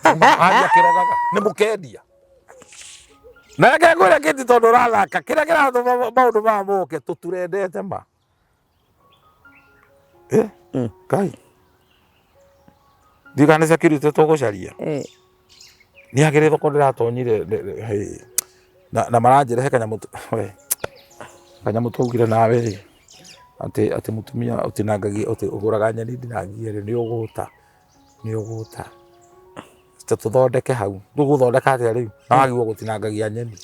Aria kirogaga ni mukendia. Na ngegwira kiti tondu rathaka kira maundu ma moke tuturendete ma. Kai. Digane security to gucaria. Ni agire thoko ndiratonyire na maranjire he kanyamu tugire nawe ri. Ati mutumia utinangagia uguraga nyeni ndinangie ri ni uguta. Tuthondeke hau. Nduguthondeka atia riu. Agirwo gutinangagia nyeni.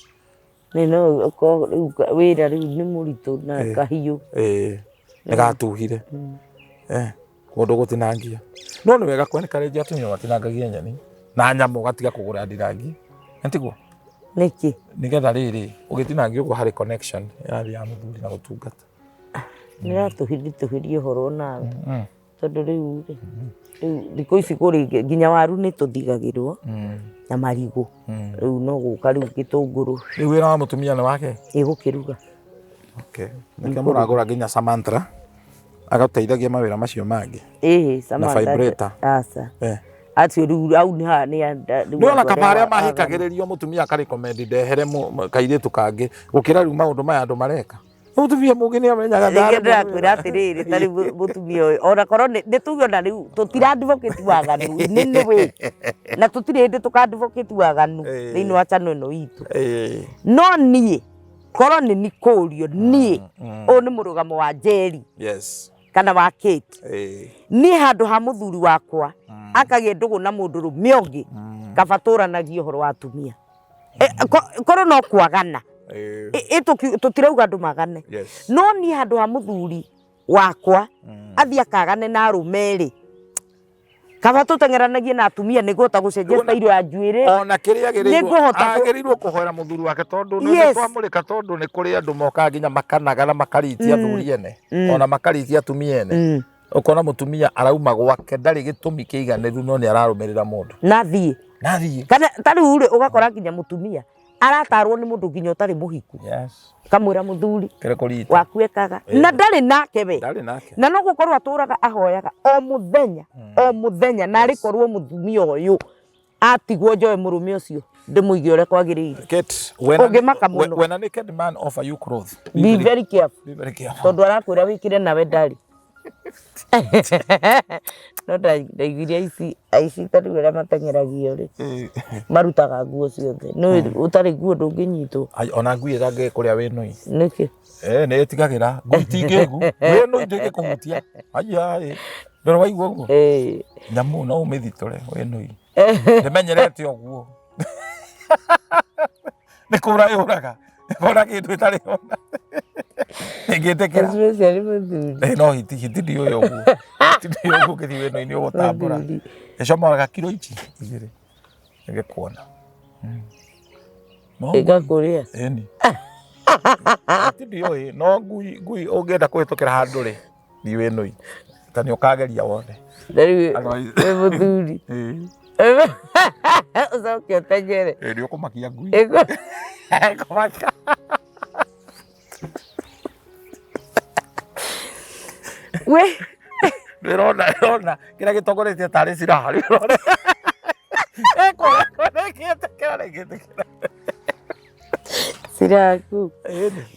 Ni no ko wira riu ni muritu na kahiu.
Ni gatuhire. Kundu gutinangia. No ni wega kwene kareji atumia matinangagia nyeni. Na nyamu gatiga kugura ndirangi. Antiguo.
Niki.
Nigetha riri ugitinangia ugo hari connection ya muthuri na gutungata.
Ni ratuhirie horo nawe. Tondu riu Thikũ ici kũrĩ nginya waru nĩ tũthigagĩrwo na marigũ. Rĩu no gũka rĩu gĩtũngũrũ.
Rĩu wĩra wa mũtumia nĩ wake?
Gũkĩruga.
Okay. Nĩkĩo mũragũra nginya Samantha agateithagia mawĩra macio mangĩ.
Samantha.
Na vibrator.
Aca. Acio rĩu au nĩ
ona kama arĩa mahikagĩrĩrio mũtumia akarecommend ndehere kairĩtu kangĩ gũkĩra rĩu maũndũ maya andũ mareka. Mutumia mungi ni amenyaga ndari.
Ngira kwira atiriri tari mutumia uyu ona korwo ni tuge ona riu tutira advocate waganu nini we na tutire ndi tuka advocate waganu thini wa channel ino itu. No nie korwo ni nikurio nie o ni murugamo wa Jerry.
Yes.
Kana wa Kate. Ni handu ha muthuri wakwa akagie ndugu na mundu rume ungi kabaturanagia horo wa atumia. Korwo no kwagana. Tutirauga andu magane. No ni handu ha muthuri wakwa athia akagane na arumeri kaba tutengeranagie na atumia niguo ta gucenjia style ya njuire
ona kiria agerirwo kuhoera muthuri wake tondu ni twamurika tondu ni kuri andu moka nginya makanaga na makaritia athuri ene ona makaritia atumia ene ukona mutumia arauma gwake ndari gitumi kiiganiru no ni ararumirira mundu nathie kana tari ure ugakora nginya mutumia aratarwo ni mundu nginya utari muhiku. Yes. Kamwira muthuri wakuekaga na ndari nake we na no gukorwo aturaga ahoyaga o muthenya na rikorwo muthumia uyu atigwo njoe murume ucio ndimuige ure kwagirire. When a naked man offer you clothes,
be very careful. Tondu arakwira wikire nawe ndari. No ndaiguire aici tari wira matengeragia ri marutaga nguo ciothe no utari nguo ndunginyitwo
ona ngui irange kuria winoi
niki
ni tigagira ngui tingigu winoi ndingikuhutia ai ndoro waigua guo nyamu no umithitore winoi ndimenyerete oguo nikura yuraga nikora kindu itari ona ngitekera no hiti yo guo ndio guo kithi winoi ni ugutambura ecomoraga kilo ici igiri ngekuona
ega kuria
eni ti ndioi no ngui ungenda kuhitukira handu ri ndiwe no tani ukageria wone
we muthuri ucoke utenyere
ni ukumakia ngui kumakia
we
rona kira gitogoretie tari ciraha rona
Siraku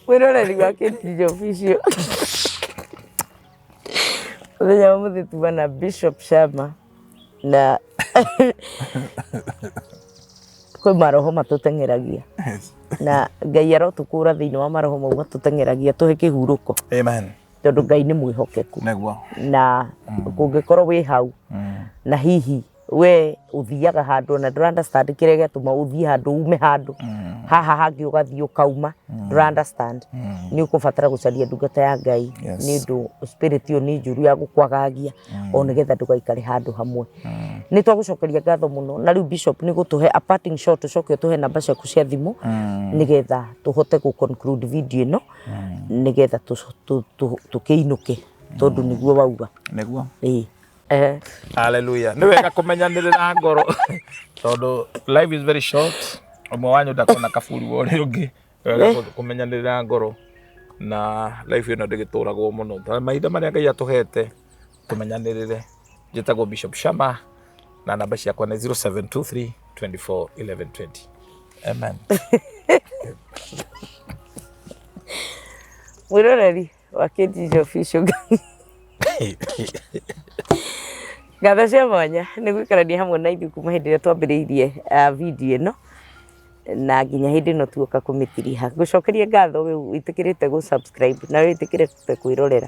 wiroreri wa Kĩnjinjo Official mũthenya wa mũthĩ tuma na Bishop Shama na kwĩ maroho matũteng'eragia na Ngai arotũkũra thĩinĩ wa maroho mau matũteng'eragia tũhe kĩhurũko.
Amen.
Tondũ Ngai nĩ mwĩhokeku na kũngĩkorwo wĩ hau na hihi we uthiaga handu na ndũ understand kĩrĩa gĩatũma ũthiĩ handu ume handu haha hangĩ ũgathiĩ ũkauma ndũ understand nĩ ũkũbatara gũcaria ndungata ya Ngai nĩ ũndũ spirit ĩyo nĩ njũru ya gũkwagagia o nĩgetha ndũgaikare handũ hamwe. Nĩ twagũcokeria ngatho mũno na rĩu Bishop nĩ gũtũhe a parting shot ũcoke ũtũhe namba ciaku cia thimũ nĩgetha tũhote gũ conclude video ĩno nĩgetha tũkĩinũke tondũ nĩguo wauga
nĩguo
hallelujah
nĩ wega kũmenyanĩrĩra ngoro tondũ life is very short ũmwe wanyu ndakona kaburi wa ũrĩa ũngĩ wega kũmenyanĩrĩra ngoro na life ĩno ndĩgĩtũragwo mũno mahinda marĩa Ngai atũhete tũmenyanĩrĩre. Njĩtagwo Bishop Shama na namba ciakwa nĩ 0723 24 11 20. Amen.
Mwĩroreri wa Kĩnjinjo Official ngatho cia mwanya nĩ gũikarania hamwe na ithuĩ kuma hĩndĩ ĩrĩa twambĩrĩirie video ĩno na nginya hĩndĩ ĩno tuoka kũmĩtiriha. Ngũcokeria ngatho we wĩtĩkĩrĩte gũ subscribe na wĩtĩkĩrĩte kwĩrorera.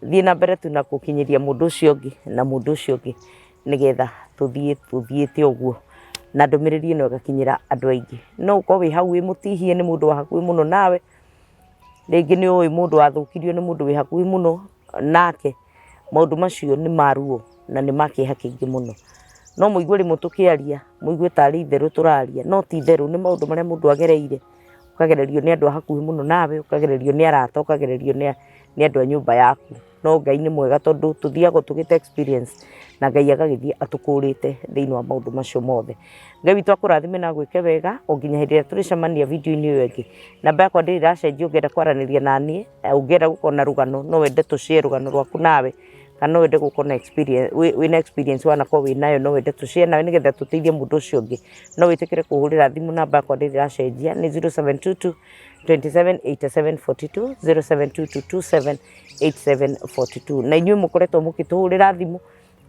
Thiĩ na mbere tu na gũkinyĩria mũndũ ũcio ũngĩ na mũndũ ũcio ũngĩ nĩgetha tũthiĩte ũguo na ndũmĩrĩri ĩno ĩgakinyĩra andũ aingĩ. No ũkorwo wĩ hau wĩ mũtihie nĩ mũndũ wa hakuhĩ mũno nawe, rĩngĩ nĩ ũĩ mũndũ wathũkirio nĩ mũndũ wĩ hakuhĩ mũno nake, maũndũ macio nĩ maruo na nĩ makĩeha kĩingĩ mũno. No mũigue rĩmwe tũkĩaria mũigue tarĩ itherũ tũraria no ti itherũ, nĩ maũndũ marĩa mũndũ agereire, ũkagererio nĩ andũ a hakuhĩ mũno nawe, ũkagererio nĩ arata, ũkagererio nĩ andũ a nyũmba yaku. No Ngai nĩ mwega tondũ tũthiaga tũgĩte experience na Ngai agagĩthiĩ atũkũrĩte thĩinĩ wa maũndũ macio mothe. Ngai witũ akũrathime na gwĩke wega o nginya hĩndĩ ĩrĩa tũrĩcemania video-inĩ ĩyo ĩngĩ. Namba yakwa ndĩrĩ ĩracenjia ũngĩenda kwaranĩria na niĩ, ũngĩenda gũkorwo na rũgano no wende tũshare rũgano rwaku nawe, kana no wende gũkorwo na experience wĩna experience wanakorwo wĩnayo no wende tũshare nawe nĩgetha tũteithie mũndũ ũcio ũngĩ. No wĩtĩkĩre kũhũrĩra thimũ, namba yakwa ndĩrĩ ĩracenjia nĩ 0722 27 87 42 0722 27 87 42. Na inyuĩ mũkoretwo mũkĩtũhũrĩra thimũ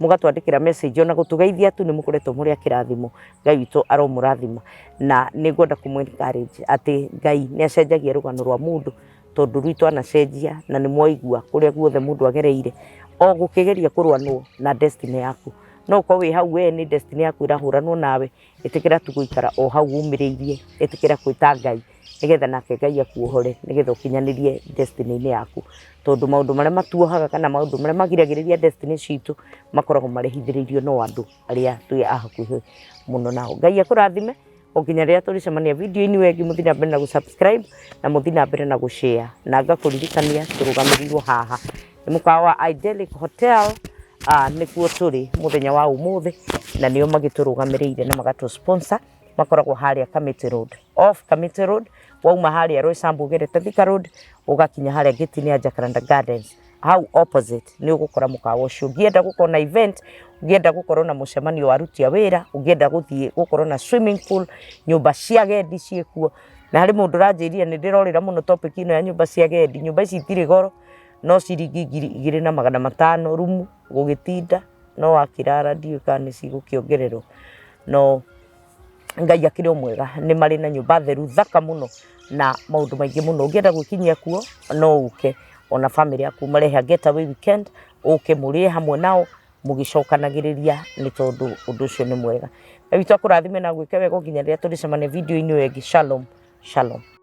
mũgatwandĩkĩra message ona gũtũgeithia tu nĩ mũkoretwo mũrĩ a kĩrathimo. Ngai witũ aromũrathima na nĩ ngwenda kũmũ-encourage atĩ Ngai nĩ acenjagia rũgano rwa mũndũ tondũ rwitũ anacenjia na nĩ mwaigua kũrĩa guothe mũndũ agereire o gũkĩgeria kũrũanwo na destiny yaku. No ũkorwo wĩ hau we nĩ destiny yaku ĩrahũranwo nawe, ĩtĩkĩra tu gũikara o hau umĩrĩirie, ĩtĩkĩra gwĩta Ngai nĩgetha nake Ngai akuohore nĩgetha ũkinyanĩrie destiny-inĩ yaku. Tondũ maũndũ marĩa matuohaga kana maũndũ marĩa magiragĩrĩria destiny citũ makoragwo marehithĩrĩirio no andũ arĩa twĩ a hakuhĩ mũno nao. Ngai akũrathime o nginya rĩrĩa tũrĩcemania video-inĩ ĩyo ĩngĩ. Mũthiĩ na mbere na gũ-subscribe na mũthiĩ na mbere na gũ-share, na ngakũririkania tũrũgamĩrĩirwo haha nĩ mũkawa wa Idyllic Hotel nĩkuo tũrĩ mũthenya wa ũmũthĩ na nĩo magĩtũrũgamĩrĩire na magatũ-sponsor. Makoragwo harĩa Kamiti Road, off Kamiti Road, wauma harĩa Roysambu ũgerete Thika Road ũgakinya harĩa gate-inĩ ya Jacaranda Gardens, hau opposite nĩ ũgũkora mũkawa ũcio. Ũngĩenda gũkorwo na event, ũngĩenda gũkorwo na mũcemanio wa aruti a wĩra, ũngĩenda gũthiĩ gũkorwo na swimming pool, nyũmba cia gendi ciĩkuo. Na harĩ mũndũ ũranjĩria nĩ ndĩrorĩra mũno topic ĩno ya nyũmba cia gendi. Nyũmba ici itirĩ goro, no ciringi 2,500 rumu gũgĩtinda, no wakĩrara ndiũĩ kana nĩ cigũkĩongererwo. No Ngai akĩrĩ o mwega, nĩ marĩ na nyũmba theru thaka mũno na maũndũ maingĩ mũno. Ũngĩenda gwĩkinyia kuo no ũke ona family yaku mareha getaway weekend, ũke mũrĩe hamwe nao mũgĩcokanagĩrĩria nĩ tondũ ũndũ ũcio nĩ mwega. Ngai witũ akũrathime na gwĩke wega nginya rĩrĩa tũrĩcemania video-inĩ ĩyo ĩngĩ. Shalom, shalom.